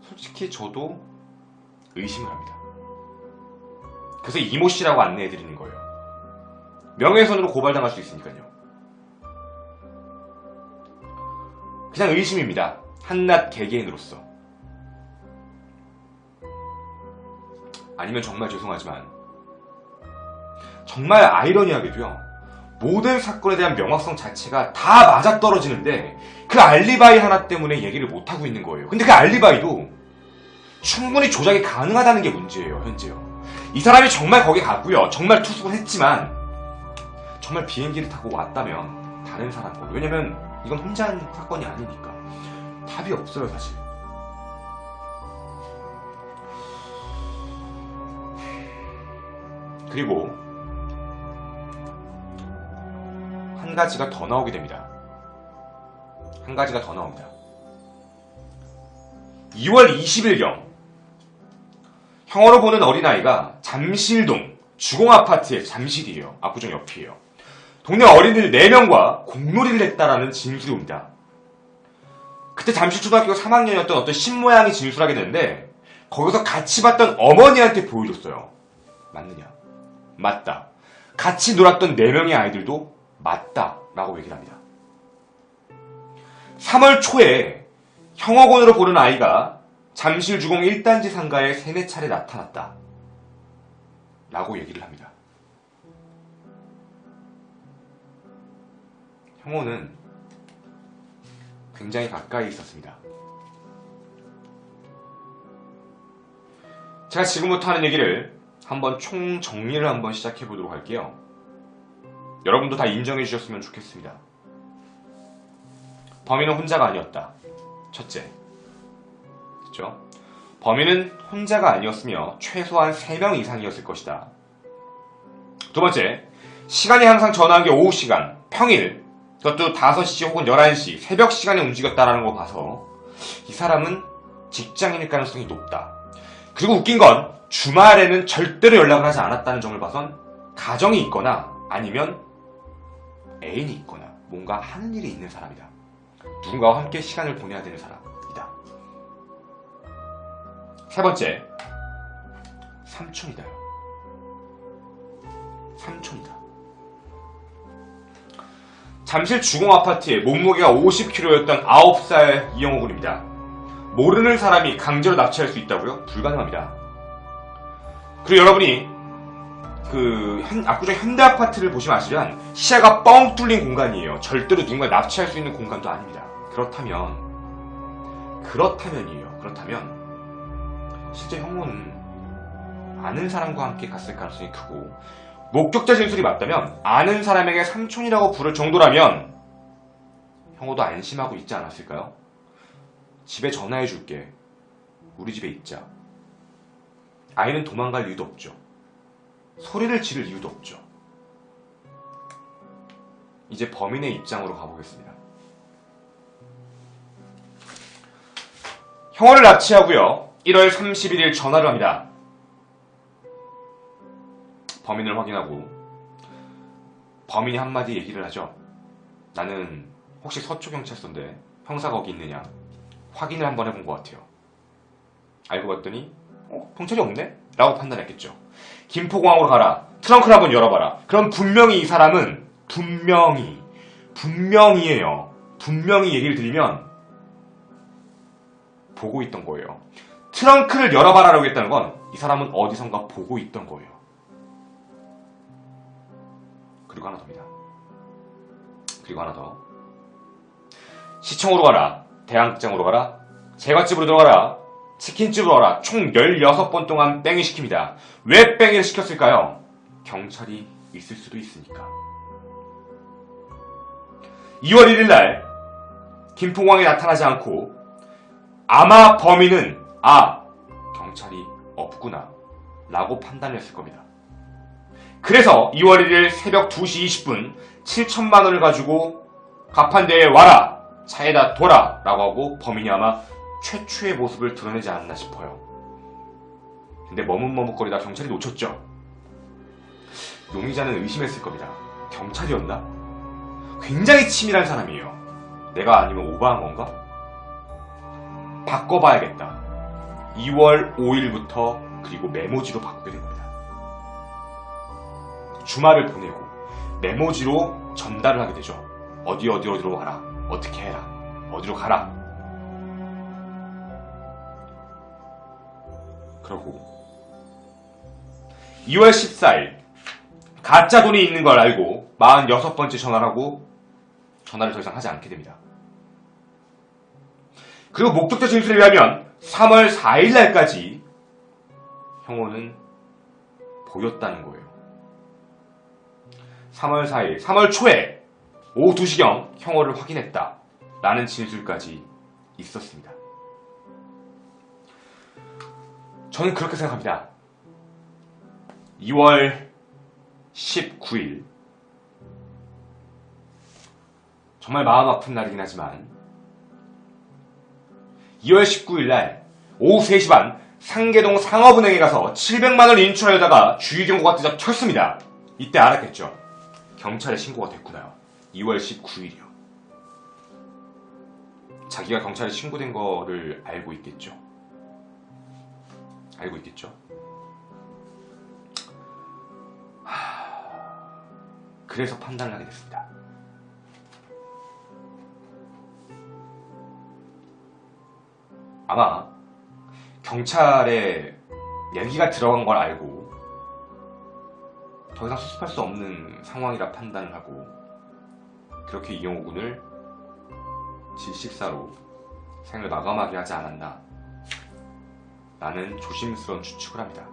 솔직히 저도 의심을 합니다. 그래서 이모 씨라고 안내해드리는 거예요. 명예훼손으로 고발당할 수 있으니까요. 그냥 의심입니다. 한낱 개개인으로서. 아니면 정말 죄송하지만 정말 아이러니하게도요, 모든 사건에 대한 명확성 자체가 다 맞아떨어지는데 그 알리바이 하나 때문에 얘기를 못하고 있는 거예요. 근데 그 알리바이도 충분히 조작이 가능하다는 게 문제예요. 현재요. 이 사람이 정말 거기 갔고요, 정말 투숙을 했지만 정말 비행기를 타고 왔다면 다른 사람과, 왜냐면 이건 혼자 한 사건이 아니니까 답이 없어요 사실. 그리고 한 가지가 더 나오게 됩니다. 한 가지가 더 나옵니다. 2월 20일경 형어로 보는 어린아이가 잠실동 주공아파트의 잠실이에요. 압구정 옆이에요. 동네 어린이들 4명과 공놀이를 했다라는 진술이 옵니다. 그때 잠실초등학교 3학년이었던 어떤 신모양이 진술하게 되는데 거기서 같이 봤던 어머니한테 보여줬어요. 맞느냐? 맞다. 같이 놀았던 4명의 아이들도 맞다 라고 얘기를 합니다. 3월 초에 형어곤으로 보는 아이가 잠실주공 1단지 상가에 3-4차례 나타났다 라고 얘기를 합니다. 형호는 굉장히 가까이 있었습니다. 제가 지금부터 하는 얘기를 한번 총정리를 한번 시작해 보도록 할게요. 여러분도 다 인정해 주셨으면 좋겠습니다. 범인은 혼자가 아니었다. 첫째. 그렇죠? 범인은 혼자가 아니었으며 최소한 3명 이상이었을 것이다. 두 번째. 시간이 항상 전화한 게 오후 시간, 평일, 그것도 5시 혹은 11시, 새벽 시간에 움직였다라는 거 봐서 이 사람은 직장인일 가능성이 높다. 그리고 웃긴 건 주말에는 절대로 연락을 하지 않았다는 점을 봐선 가정이 있거나 아니면 애인이 있거나 뭔가 하는 일이 있는 사람이다. 누군가와 함께 시간을 보내야 되는 사람이다. 세 번째, 삼촌이다. 삼촌이다. 잠실 주공아파트에 몸무게가 50kg였던 9살 이영호 군입니다. 모르는 사람이 강제로 납치할 수 있다고요? 불가능합니다. 그리고 여러분이 압구정 현대아파트를 보시면 아시면 시야가 뻥 뚫린 공간이에요. 절대로 누군가 납치할 수 있는 공간도 아닙니다. 그렇다면 실제 형호는 아는 사람과 함께 갔을 가능성이 크고 목격자 진술이 맞다면 아는 사람에게 삼촌이라고 부를 정도라면 형호도 안심하고 있지 않았을까요? 집에 전화해줄게. 우리 집에 있자. 아이는 도망갈 이유도 없죠. 소리를 지를 이유도 없죠. 이제 범인의 입장으로 가보겠습니다. 형호를 납치하고요. 1월 31일 전화를 합니다. 범인을 확인하고 범인이 한마디 얘기를 하죠. 나는 혹시 서초경찰서인데 형사 거기 있느냐 확인을 한번 해본 것 같아요. 알고 봤더니 경찰이 없네? 라고 판단했겠죠. 김포공항으로 가라. 트렁크를 한번 열어봐라. 그럼 분명히 이 사람은 분명히예요. 분명히 얘기를 드리면 보고 있던 거예요. 트렁크를 열어봐라 라고 했다는 건 이 사람은 어디선가 보고 있던 거예요. 그리고 하나 더입니다. 그리고 하나 더. 시청으로 가라. 대항장으로 가라. 제과집으로 들어가라. 치킨집으로 가라. 총 16번 동안 뺑이 시킵니다. 왜 뺑이를 시켰을까요? 경찰이 있을 수도 있으니까. 2월 1일날 김포공항에 나타나지 않고 아마 범인은 경찰이 없구나 라고 판단을 했을 겁니다. 그래서 2월 1일 새벽 2시 20분 7천만 원을 가지고 가판대에 와라. 차에다 둬라 라고 하고 범인이 아마 최초의 모습을 드러내지 않았나 싶어요. 근데 머뭇머뭇거리다 경찰이 놓쳤죠. 용의자는 의심했을 겁니다. 경찰이었나? 굉장히 치밀한 사람이에요. 내가 아니면 오버한 건가? 바꿔봐야겠다. 2월 5일부터 그리고 메모지로 바꾸게 된 겁니다. 주말을 보내고 메모지로 전달을 하게 되죠. 어디로 와라. 어떻게 해라. 어디로 가라. 그러고 2월 14일 가짜 돈이 있는 걸 알고 46번째 전화를 하고 전화를 더 이상 하지 않게 됩니다. 그리고 목격자 진술에 의하면 3월 4일 날까지 형호는 보였다는 거예요. 3월 4일, 3월 초에 오후 2시경 형호를 확인했다 라는 진술까지 있었습니다. 저는 그렇게 생각합니다. 2월 19일 정말 마음 아픈 날이긴 하지만 2월 19일 날 오후 3시 반 상계동 상업은행에 가서 700만원을 인출하려다가 주의경보가 뜨자 켰습니다. 이때 알았겠죠. 경찰에 신고가 됐구나요. 2월 19일이요. 자기가 경찰에 신고된 거를 알고 있겠죠. 알고 있겠죠. 그래서 판단을 하게 됐습니다. 아마 경찰에 얘기가 들어간 걸 알고 더 이상 수습할 수 없는 상황이라 판단을 하고 그렇게 이영호 군을 질식사로 생을 마감하게 하지 않았나 라는 조심스러운 추측을 합니다.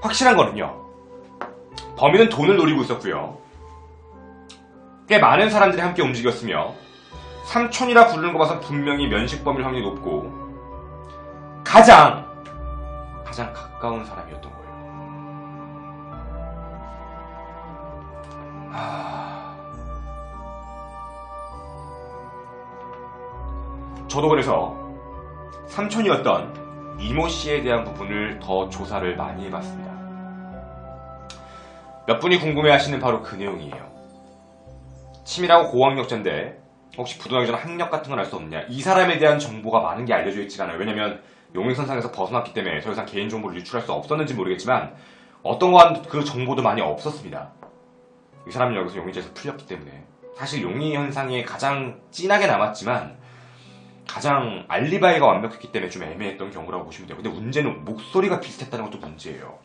확실한 거는요, 범인은 돈을 노리고 있었고요, 꽤 많은 사람들이 함께 움직였으며 삼촌이라 부르는 거 봐서 분명히 면식범일 확률이 높고 가장 가까운 사람이었던 거예요. 저도 그래서 삼촌이었던 이모 씨에 대한 부분을 더 조사를 많이 해봤습니다. 몇 분이 궁금해하시는 바로 그 내용이에요. 치밀하고 고학력자인데 혹시 부도나기 전 학력 같은 건 알 수 없느냐. 이 사람에 대한 정보가 많은 게 알려져 있지가 않아요. 왜냐면 용의선상에서 벗어났기 때문에 더 이상 개인정보를 유출할 수 없었는지 모르겠지만 어떤 그 정보도 많이 없었습니다. 이 사람은 여기서 용의죄에서 풀렸기 때문에 사실 용의 현상이 가장 진하게 남았지만 가장 알리바이가 완벽했기 때문에 좀 애매했던 경우라고 보시면 돼요. 근데 문제는 목소리가 비슷했다는 것도 문제예요.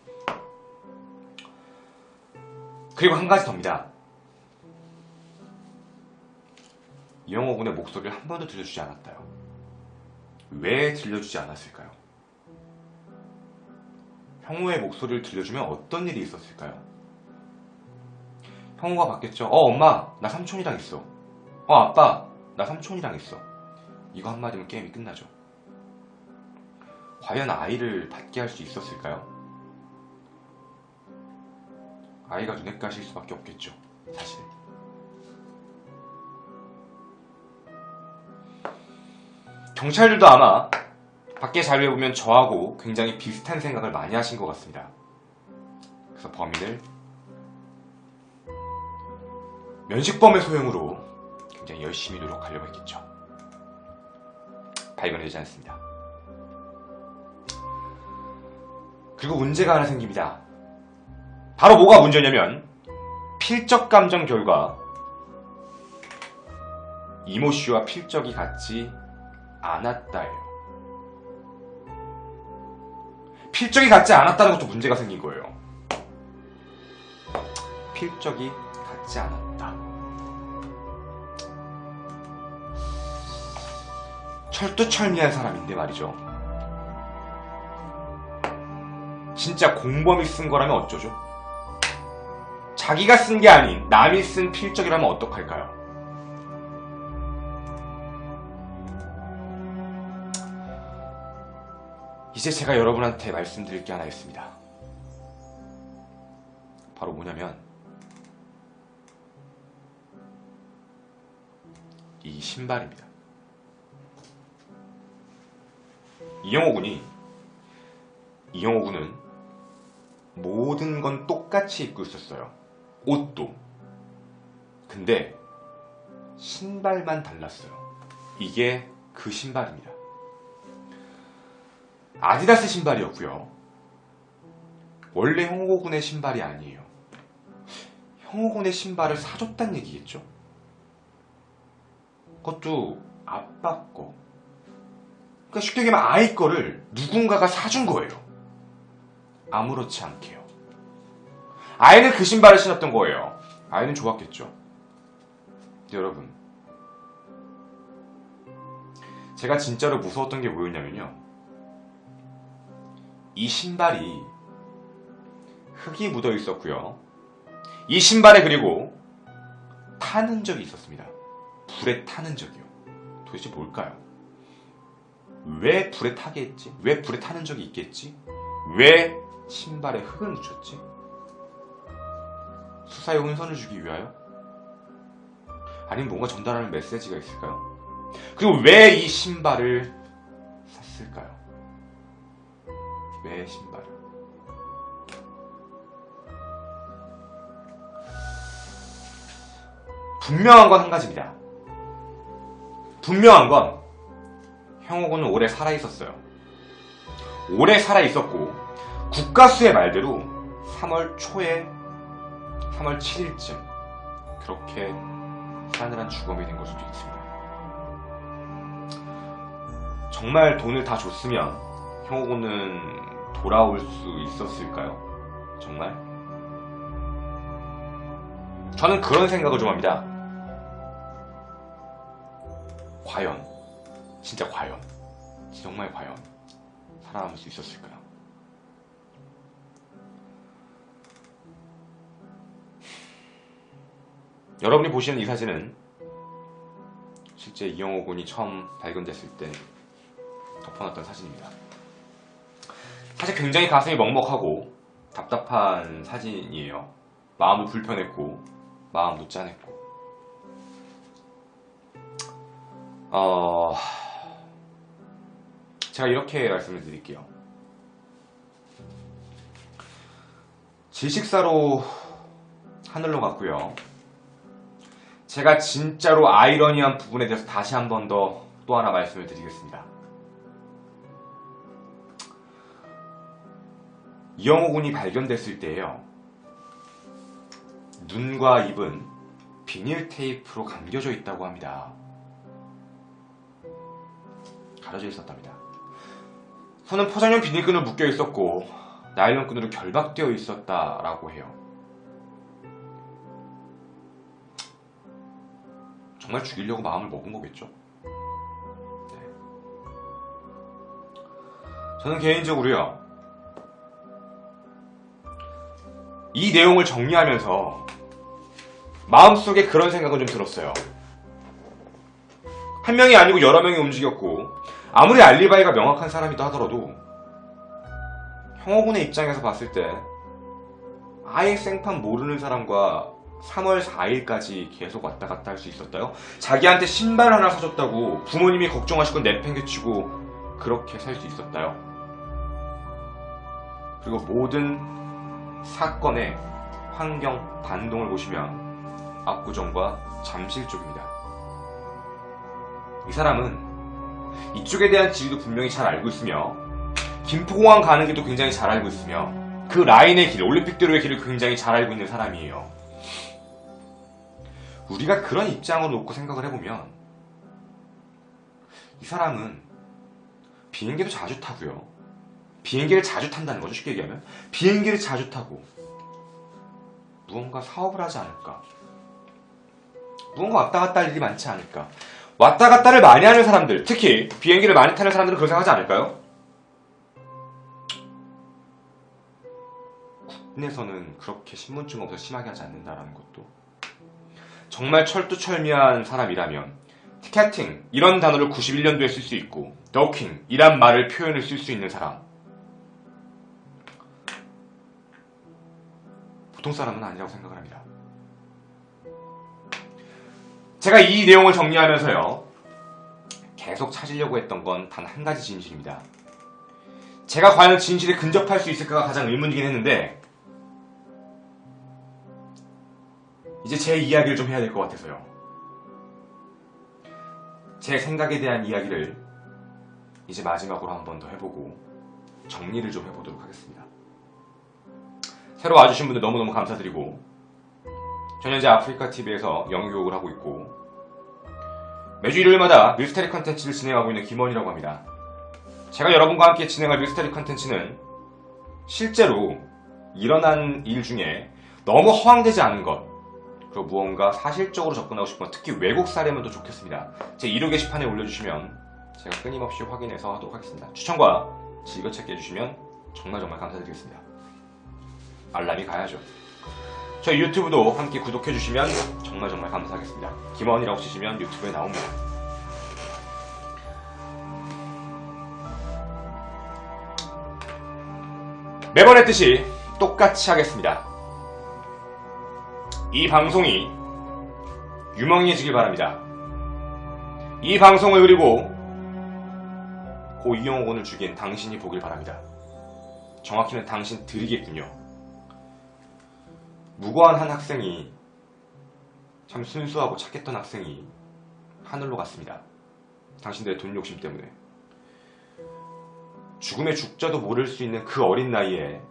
그리고 한 가지 더입니다. 이영호 군의 목소리를 한 번도 들려주지 않았다요. 왜 들려주지 않았을까요? 형우의 목소리를 들려주면 어떤 일이 있었을까요? 형우가 받겠죠. 엄마, 나 삼촌이랑 있어. 아빠, 나 삼촌이랑 있어. 이거 한마디면 게임이 끝나죠. 과연 아이를 받게 할 수 있었을까요? 아이가 눈에 까실 수밖에 없겠죠, 사실. 경찰들도 아마 밖에 자료에 보면 저하고 굉장히 비슷한 생각을 많이 하신 것 같습니다. 그래서 범인을 면식범의 소형으로 굉장히 열심히 노력하려고 했겠죠. 발견되지 않습니다. 그리고 문제가 하나 생깁니다. 바로 뭐가 문제냐면 필적 감정 결과 이모 씨와 필적이 같지 않았다예요. 필적이 같지 않았다는 것도 문제가 생긴 거예요. 필적이 같지 않았다. 철두철미한 사람인데 말이죠. 진짜 공범이 쓴 거라면 어쩌죠? 자기가 쓴 게 아닌 남이 쓴 필적이라면 어떡할까요? 이제 제가 여러분한테 말씀드릴 게 하나 있습니다. 바로 뭐냐면 이 신발입니다. 이영호 군은 모든 건 똑같이 입고 있었어요. 옷도. 근데 신발만 달랐어요. 이게 그 신발입니다. 아디다스 신발이었고요. 원래 형호 군의 신발이 아니에요. 형호 군의 신발을 사줬단 얘기겠죠? 그것도 아빠 거. 그러니까 쉽게 얘기하면 아이 거를 누군가가 사준 거예요. 아무렇지 않게요. 아이는 그 신발을 신었던 거예요. 아이는 좋았겠죠. 근데 여러분, 제가 진짜로 무서웠던 게 뭐였냐면요, 이 신발이 흙이 묻어 있었고요. 이 신발에 그리고 탄 흔적이 있었습니다. 불에 탄 흔적이요. 도대체 뭘까요? 왜 불에 타게 했지? 왜 불에 타는 적이 있겠지? 왜 신발에 흙을 묻혔지? 수사의 혼선을 주기 위하여? 아니면 뭔가 전달하는 메시지가 있을까요? 그리고 왜 이 신발을 샀을까요? 왜 신발을? 분명한 건 한 가지입니다. 분명한 건 형호군은 오래 살아있었어요. 오래 살아있었고 국가수의 말대로 3월 초에 3월 7일쯤 그렇게 싸늘한 죽음이 된 걸 수도 있습니다. 정말 돈을 다 줬으면 형호군은 돌아올 수 있었을까요? 정말? 저는 그런 생각을 좀 합니다. 과연, 진짜 과연, 정말 과연 살아남을 수 있었을까요? 여러분이 보시는 이 사진은 실제 이영호 군이 처음 발견됐을 때 덮어놨던 사진입니다. 사실 굉장히 가슴이 먹먹하고 답답한 사진이에요. 마음도 불편했고 마음도 짠했고 제가 이렇게 말씀을 드릴게요. 질식사로 하늘로 갔고요. 제가 진짜로 아이러니한 부분에 대해서 다시 한 번 더 또 하나 말씀을 드리겠습니다. 이영호 군이 발견됐을 때에요. 눈과 입은 비닐 테이프로 감겨져 있다고 합니다. 가려져 있었답니다. 손은 포장용 비닐끈으로 묶여 있었고 나일론끈으로 결박되어 있었다라고 해요. 정말 죽이려고 마음을 먹은 거겠죠? 네. 저는 개인적으로요, 이 내용을 정리하면서 마음속에 그런 생각은 좀 들었어요. 한 명이 아니고 여러 명이 움직였고 아무리 알리바이가 명확한 사람이다 하더라도 형호군의 입장에서 봤을 때 아예 생판 모르는 사람과 3월 4일까지 계속 왔다 갔다 할 수 있었다요? 자기한테 신발 하나 사줬다고 부모님이 걱정하시고 내팽개치고 그렇게 살 수 있었다요? 그리고 모든 사건의 환경 반동을 보시면 압구정과 잠실 쪽입니다. 이 사람은 이쪽에 대한 지리도 분명히 잘 알고 있으며 김포공항 가는 길도 굉장히 잘 알고 있으며 그 라인의 길, 올림픽대로의 길을 굉장히 잘 알고 있는 사람이에요. 우리가 그런 입장으로 놓고 생각을 해보면 이 사람은 비행기도 자주 타고요. 비행기를 자주 탄다는 거죠. 쉽게 얘기하면 비행기를 자주 타고 무언가 사업을 하지 않을까, 무언가 왔다 갔다 할 일이 많지 않을까. 왔다 갔다를 많이 하는 사람들, 특히 비행기를 많이 타는 사람들은 그런 생각 하지 않을까요? 국내에서는 그렇게 신분증 없어서 심하게 하지 않는다라는 것도, 정말 철두철미한 사람이라면 티켓팅 이런 단어를 91년도에 쓸 수 있고 더킹 이란 말을 표현을 쓸 수 있는 사람, 보통 사람은 아니라고 생각을 합니다. 제가 이 내용을 정리하면서요, 계속 찾으려고 했던 건 단 한 가지 진실입니다. 제가 과연 진실에 근접할 수 있을까가 가장 의문이긴 했는데 이제 제 이야기를 좀 해야 될 것 같아서요. 제 생각에 대한 이야기를 이제 마지막으로 한 번 더 해보고 정리를 좀 해보도록 하겠습니다. 새로 와주신 분들 너무너무 감사드리고, 전 현재 아프리카TV에서 영어교육을 하고 있고 매주 일요일마다 미스테리 컨텐츠를 진행하고 있는 김원이라고 합니다. 제가 여러분과 함께 진행할 미스테리 컨텐츠는 실제로 일어난 일 중에 너무 허황되지 않은 것, 그리고 무언가 사실적으로 접근하고 싶은 것, 특히 외국 사례면 더 좋겠습니다. 제 1호 게시판에 올려주시면 제가 끊임없이 확인해서 하도록 하겠습니다. 추천과 즐겨찾기 해주시면 정말 감사드리겠습니다. 알람이 가야죠. 저희 유튜브도 함께 구독해주시면 정말 감사하겠습니다. 김원이라고 치시면 유튜브에 나옵니다. 매번 했듯이 똑같이 하겠습니다. 이 방송이 유명해지길 바랍니다. 이 방송을 그리고 고 이영옥 원을 죽인 당신이 보길 바랍니다. 정확히는 당신들이겠군요. 무고한 한 학생이, 참 순수하고 착했던 학생이 하늘로 갔습니다. 당신들의 돈 욕심 때문에. 죽음의 죽자도 모를 수 있는 그 어린 나이에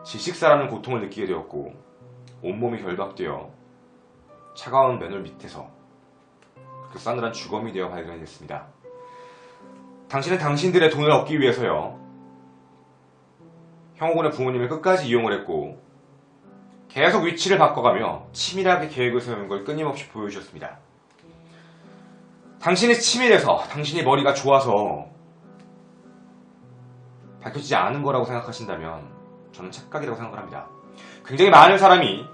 질식사라는 고통을 느끼게 되었고 온몸이 결박되어 차가운 맨홀 밑에서 그 싸늘한 주검이 되어 발견이 됐습니다. 당신은 당신들의 돈을 얻기 위해서요, 형오군의 부모님을 끝까지 이용을 했고 계속 위치를 바꿔가며 치밀하게 계획을 세우는 걸 끊임없이 보여주셨습니다. 당신이 치밀해서, 당신이 머리가 좋아서 밝혀지지 않은 거라고 생각하신다면 저는 착각이라고 생각을 합니다. 굉장히 많은 사람이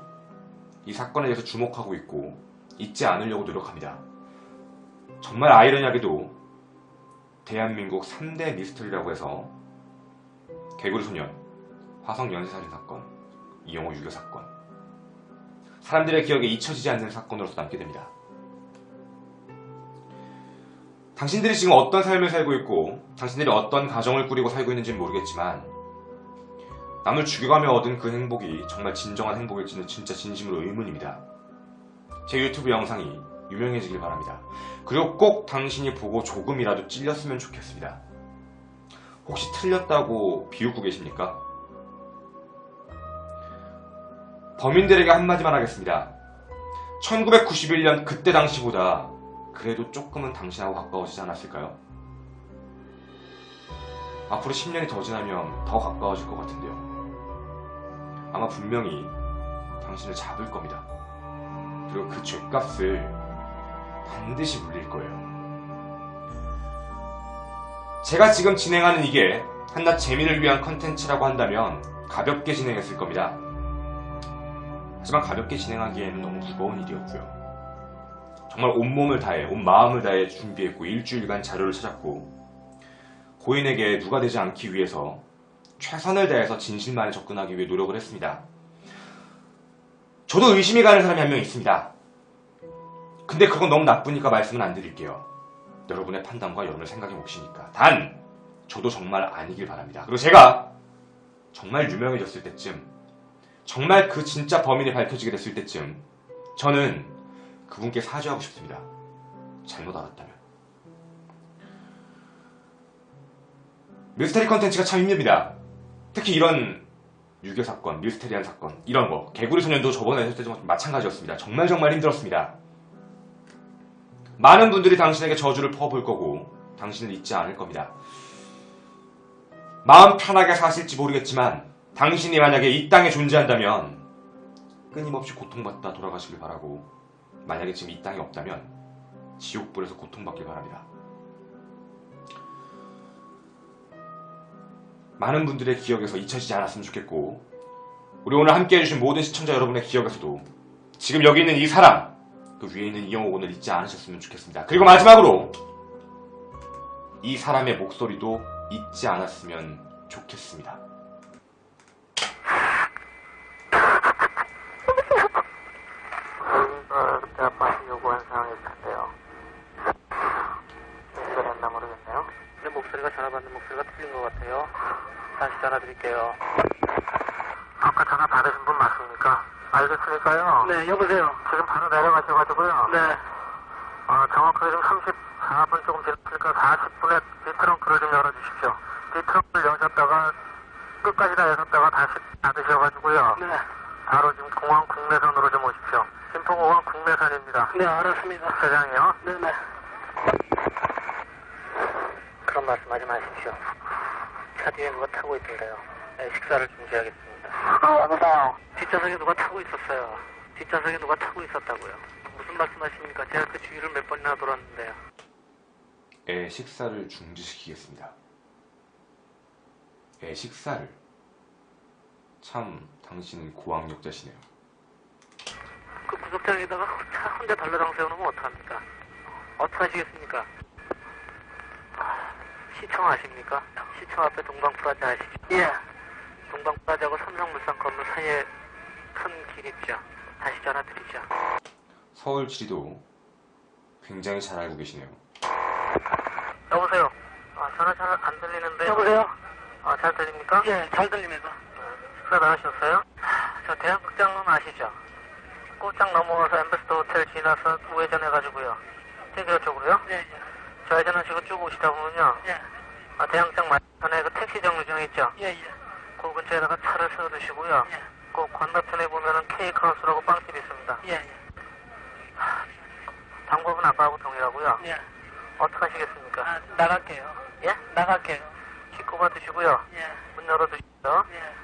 이 사건에 대해서 주목하고 있고 잊지 않으려고 노력합니다. 정말 아이러니하게도 대한민국 3대 미스터리라고 해서 개구리 소년, 화성 연쇄살인 사건, 이영호 유교 사건, 사람들의 기억에 잊혀지지 않는 사건으로서 남게 됩니다. 당신들이 지금 어떤 삶을 살고 있고 당신들이 어떤 가정을 꾸리고 살고 있는지는 모르겠지만 남을 죽여가며 얻은 그 행복이 정말 진정한 행복일지는 진짜 진심으로 의문입니다. 제 유튜브 영상이 유명해지길 바랍니다. 그리고 꼭 당신이 보고 조금이라도 찔렸으면 좋겠습니다. 혹시 틀렸다고 비웃고 계십니까? 범인들에게 한마디만 하겠습니다. 1991년 그때 당시보다 그래도 조금은 당신하고 가까워지지 않았을까요? 앞으로 10년이 더 지나면 더 가까워질 것 같은데요. 아마 분명히 당신을 잡을 겁니다. 그리고 그 죗값을 반드시 물릴 거예요. 제가 지금 진행하는 이게 한낱 재미를 위한 컨텐츠라고 한다면 가볍게 진행했을 겁니다. 하지만 가볍게 진행하기에는 너무 무거운 일이었고요. 정말 온몸을 다해, 온 마음을 다해 준비했고 일주일간 자료를 찾았고 고인에게 누가 되지 않기 위해서 최선을 다해서 진실만에 접근하기 위해 노력을 했습니다. 저도 의심이 가는 사람이 한 명 있습니다. 근데 그건 너무 나쁘니까 말씀은 안 드릴게요. 여러분의 판단과 여러분의 생각의 몫이니까. 단 저도 정말 아니길 바랍니다. 그리고 제가 정말 유명해졌을 때쯤, 정말 그 진짜 범인이 밝혀지게 됐을 때쯤 저는 그분께 사죄하고 싶습니다. 잘못 알았다면. 미스터리 컨텐츠가 참 힘듭니다. 특히 이런 유교 사건, 미스테리한 사건, 이런 거, 개구리 소년도 저번에 했을 때도 마찬가지였습니다. 정말 힘들었습니다. 많은 분들이 당신에게 저주를 퍼부을 거고 당신을 잊지 않을 겁니다. 마음 편하게 사실지 모르겠지만 당신이 만약에 이 땅에 존재한다면 끊임없이 고통받다 돌아가시길 바라고, 만약에 지금 이 땅에 없다면 지옥불에서 고통받길 바랍니다. 많은 분들의 기억에서 잊혀지지 않았으면 좋겠고, 우리 오늘 함께 해주신 모든 시청자 여러분의 기억에서도 지금 여기 있는 이 사람, 그 위에 있는 이영옥 오늘 잊지 않으셨으면 좋겠습니다. 그리고 마지막으로 이 사람의 목소리도 잊지 않았으면 좋겠습니다. 그때 아빠한테 요구한 사항이 있을 텐데요. 연결이 했나 모르겠네요. 내 목소리가 전화 받는 목소리가 틀린 것 같아요. 다시 전화 드릴게요. 아까 전화 받으신 분 맞습니까? 알겠으니까요. 네, 여보세요. 지금 바로 내려가셔가지고요. 네. 정확하게 좀 34분 조금 지났으니까 40분에 뒤트렁크를 좀 열어주십시오. 뒤트렁크를 여셨다가 끝까지 다 여셨다가 다시 닫으셔가지고요. 네. 바로 지금 공항 국내선으로 좀 오십시오. 김포공항 국내선입니다. 네, 알았습니다. 세장이요? 네네. 그런 말씀하지 마십시오. 차 뒤에 누가 타고 있던데요. 네, 식사를 준비하겠습니다. 여보세요. 뒷좌석에 누가 타고 있었어요. 뒷좌석에 누가 타고 있었다고요. 무슨 말씀하십니까? 제가 그 주위를 몇 번이나 돌았는데요. 식사를 중지시키겠습니다. 식사를. 참 당신은 고학력자시네요. 그 구석장에다가 차 혼자 달라장 세워놓으면 어떡합니까? 어떡하시겠습니까? 시청 아십니까? 시청 앞에 동방프라자 아시죠? 예. 동방프라자하고 삼성물산 건물 사이에 큰 길 있죠. 다시 전화 드리죠. 서울 지리도 굉장히 잘 알고 계시네요. 여보세요? 전화 잘 안 들리는데. 여보세요? 잘 들립니까? 예, 잘 들립니다. 식사 다 하셨어요? 저 대한극장은 아시죠? 꽃장 넘어와서 엠베스더 호텔 지나서 우회전 해가지고요. 대교 쪽으로요? 예, 예. 좌회전하시고 쭉 오시다 보면요. 예. 대항장 맞은편에 그 택시 정류장 있죠? 예, 예. 그 근처에다가 차를 세워두시고요. 예. 그 건너편에 보면은 케이크하우스라고 빵집이 있습니다. 예, 예. 방법은 아까하고 동일하고요. 예. 어떡하시겠습니까? 나갈게요. 예? 나갈게요. 식구 받으시고요. 예. 문 열어두시고요. 예.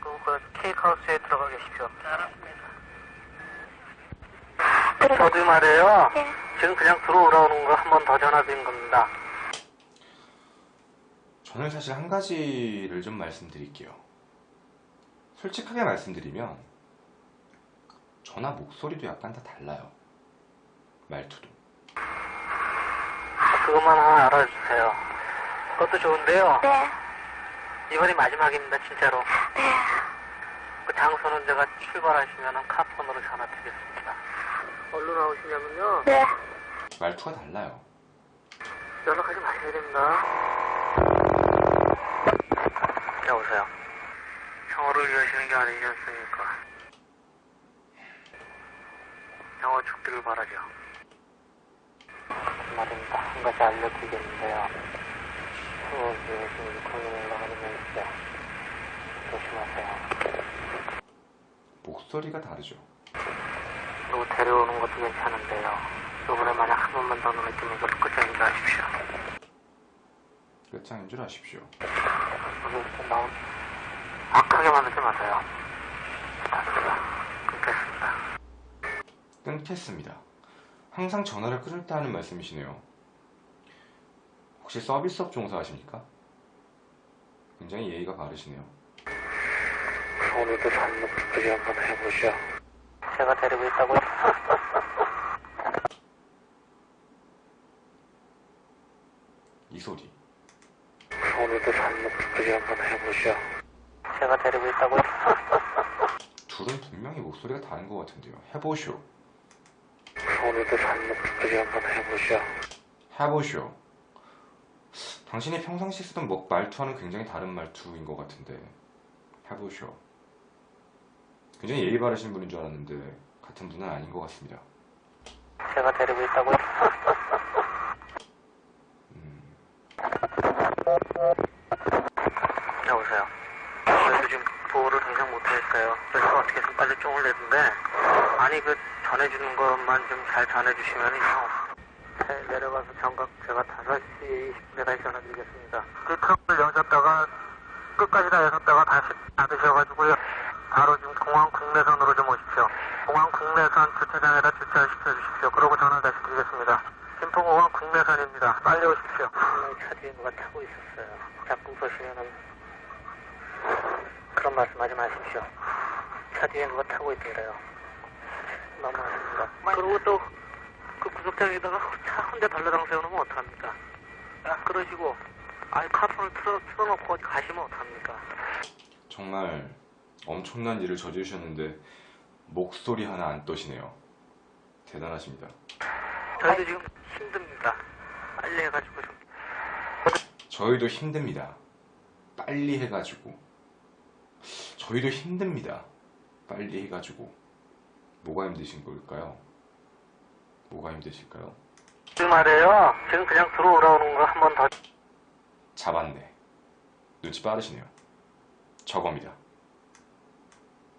그 케이크하우스에 들어가 계십시오. 알았습니다. 저도 말이에요. 네. 지금 그냥 들어오라는 거 한 번 더 전화드린 겁니다. 저는 사실 한 가지를 좀 말씀드릴게요. 솔직하게 말씀드리면 저나 목소리도 약간 다 달라요. 말투도. 그것만 하나 알아주세요. 그것도 좋은데요. 네. 이번이 마지막입니다, 진짜로. 네. 그 장소는 제가 출발하시면 카폰으로 전화 드리겠습니다. 얼른 나오시냐면요. 네. 말투가 달라요. 연락하지 마셔야 됩니다. 여보세요. 영어를 위하시는 게 아니지 않습니까? 영어 죽기를 바라죠. 말입니다. 한 가지 알려드리겠는데요. 수업에 지금 공연을 나가는 거 조심하세요. 목소리가 다르죠. 누구 데려오는 것도 괜찮은데요. 이번에 만약 한 번만 더 눈에 띄는 것도 끝장인 줄 아십시오. 끝장인 줄 아십시오. 오늘부터 마음 악하게 만들지 마세요. 부탁드립니다. 끊겠습니다. 끊겠습니다. 항상 전화를 끊을 때 하는 말씀이시네요. 혹시 서비스업 종사하십니까? 굉장히 예의가 바르시네요. 오늘도 잔목까지 한번 해보시오. 제가 데리고 있다고요? 이 소리. 오늘도 잔목까지 한번 해보시오. 제가 데리고 있다고요? 둘은 분명히 목소리가 다른 것 같은데요. 해보쇼. 오늘도 잔목까지 한번 해보시오. 해보쇼. 당신이 평상시 쓰던 말투와는 굉장히 다른 말투인 것 같은데. 해보쇼. 굉장히 예의 바르신 분인 줄 알았는데 같은 분은 아닌 것 같습니다. 제가 데리고 있다고요? 여보세요. 저희도 지금 보호를 당장 못하니까요. 그래서 어떻게 해서 빨리 쪽을 내던데 아니 그 전해주는 것만 좀 잘 전해주시면 차 내려가서 정각 제가 5시 20분에 다시 전화드리겠습니다. 그 트럭을 여셨다가 끝까지 다 여셨다가 다시 닫으셔가지고요. 바로 지금 공항 국내선으로 좀 오십시오. 공항 국내선 주차장에다 주차를 시켜주십시오. 그러고 전화 다시 드리겠습니다. 김포공항 국내선입니다. 빨리 오십시오. 차 뒤에 누가 타고 있었어요. 자꾸 보시면은 그런 말씀하지 마십시오. 차 뒤에 누가 타고 있던데요. 너무하십니다. 그리고 또 그 구석장에다가 차 혼자 달라장 세워놓으면 어떡합니까? 그러시고 카폰을 틀어놓고 어디 가시면 어떡합니까? 정말 엄청난 일을 저지르셨는데 목소리 하나 안 떠시네요. 대단하십니다. 저희도 지금 힘듭니다. 빨리 해가지고 좀. 저희도 힘듭니다. 빨리 해가지고. 저희도 힘듭니다. 빨리 해가지고. 뭐가 힘드신 걸까요? 뭐가 힘드실까요? 그 말이에요. 지금 그냥 들어오라는 거 한 번 더. 잡았네. 눈치 빠르시네요. 저겁니다.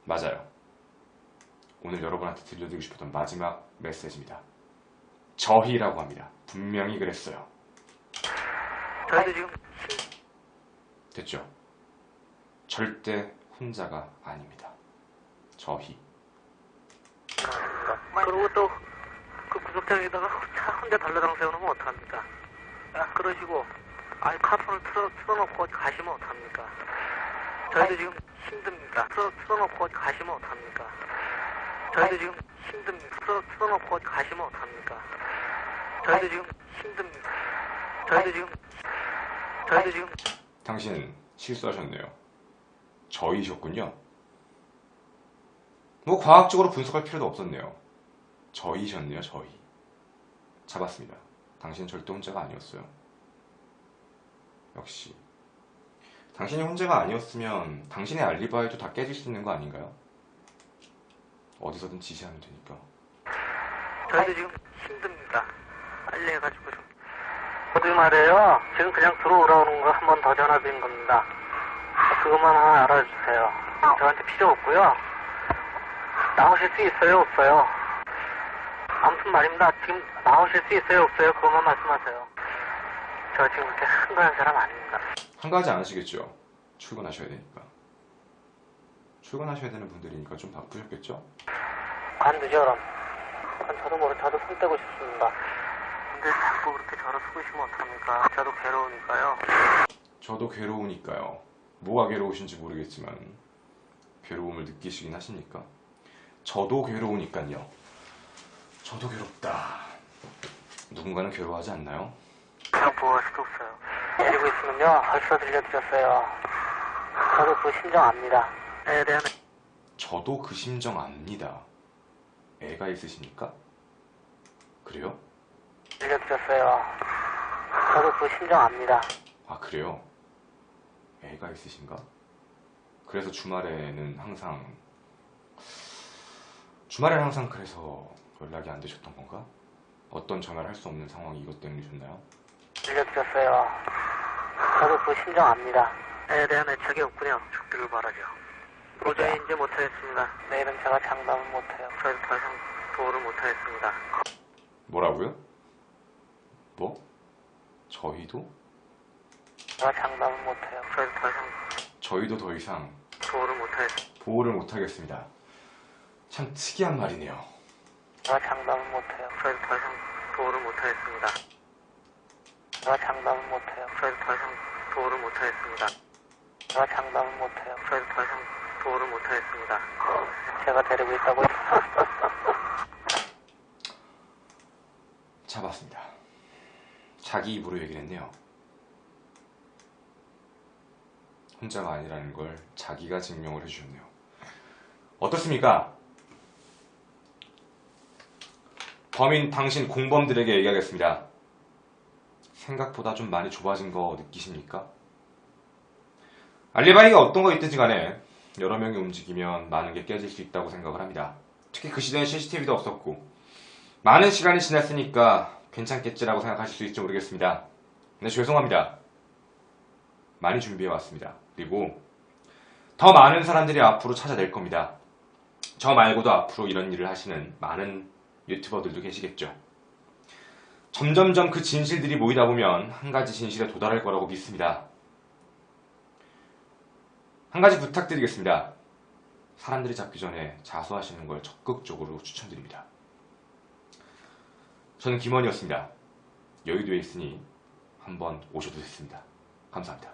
맞아요. 오늘 여러분한테 들려드리고 싶었던 마지막 메시지입니다. 저희라고 합니다. 분명히 그랬어요. 저희도 지금 됐죠? 절대 혼자가 아닙니다. 저희. 그리고 또 그 구석장에다가 차 혼자 달라장 세워놓으면 어떡합니까? 그러시고 아니, 카폰을 틀어놓고 어디 가시면 어떡합니까? 저희도 지금 힘듭니다. 틀어놓고 어디 가시면 어떡합니까? 저희도 지금 힘듭니다. 틀어놓고 어디 가시면 어떡합니까? 저희도 지금 힘듭니다. 저희도 지금 당신 실수하셨네요. 저이셨군요. 뭐 과학적으로 분석할 필요도 없었네요. 저이셨네요. 저이. 잡았습니다. 당신은 절대 혼자가 아니었어요. 역시 당신이 혼자가 아니었으면 당신의 알리바이도 다 깨질 수 있는 거 아닌가요? 어디서든 지시하면 되니까. 저희도 지금 힘듭니다. 빨리 해가지고 좀. 어디 말이에요. 지금 그냥 들어오라는 거 한 번 더 전화드린 겁니다. 그것만 하나 알아주세요. 저한테 필요 없고요. 나오실 수 있어요, 없어요? 아무튼 말입니다. 지금 나오실 수 있어요, 없어요? 그것만 말씀하세요. 저 지금 그렇게 한가한 사람 아닙니다. 한가하지 않으시겠죠? 출근하셔야 되니까. 출근하셔야 되는 분들이니까 좀 바쁘셨겠죠? 관두죠, 그럼. 저도 손 떼고 싶습니다. 근데 자꾸 그렇게 저를 속이시면 어떡합니까? 저도 괴로우니까요. 저도 괴로우니까요. 뭐가 괴로우신지 모르겠지만 괴로움을 느끼시긴 하십니까? 저도 괴로우니까요. 저도 괴롭다. 누군가는 괴로워하지 않나요? 그냥 보호할 수도 없어요. 때리고 있으면요, 벌써 들려드렸어요. 저도 그 심정 압니다. 애에 대한 저도 그 심정 압니다. 애가 있으십니까? 그래요? 들려드렸어요. 저도 그 심정 압니다. 아, 그래요? 애가 있으신가? 그래서 주말에는 항상 그래서 연락이 안 되셨던 건가? 어떤 전화를 할 수 없는 상황이 이것 때문이셨나요? 들려드렸어요. 저도 그 심정 압니다. 애에 대한 애착이 없군요. 죽기를 바라죠. 도저히 이제 못하겠습니다. 내일은 제가 장담을 못해요. 저희도 더 이상 도움을 못하겠습니다. 뭐라고요? 뭐? 저희도? 제가 장담을 못해요. 저희도 더 저희도 더 이상 이상 도움을 못하겠습니다. 보호를 못하겠습니다. 참 특이한 말이네요. 제가 장담을 못해요. 저희도 더 이상 도움을 못하겠습니다. 제가 장담을 못해요. 저희도 더 이상 도움을 못하겠습니다. 제가 장담을 못해요. 저희도 더 이상 도움을 못하겠습니다. 제가 데리고 있다고요? 잡았습니다. 자기 입으로 얘기를 했네요. 혼자가 아니라는 걸 자기가 증명을 해주셨네요. 어떻습니까? 범인 당신 공범들에게 얘기하겠습니다. 생각보다 좀 많이 좁아진 거 느끼십니까? 알리바이가 어떤 거 있든지 간에 여러 명이 움직이면 많은 게 깨질 수 있다고 생각을 합니다. 특히 그 시대엔 CCTV도 없었고 많은 시간이 지났으니까 괜찮겠지라고 생각하실 수 있을지 모르겠습니다. 근데 죄송합니다. 많이 준비해왔습니다. 그리고 더 많은 사람들이 앞으로 찾아낼 겁니다. 저 말고도 앞으로 이런 일을 하시는 많은 유튜버들도 계시겠죠. 점점점 그 진실들이 모이다 보면 한 가지 진실에 도달할 거라고 믿습니다. 한 가지 부탁드리겠습니다. 사람들이 잡기 전에 자수하시는 걸 적극적으로 추천드립니다. 저는 김원이었습니다. 여의도에 있으니 한번 오셔도 됐습니다. 감사합니다.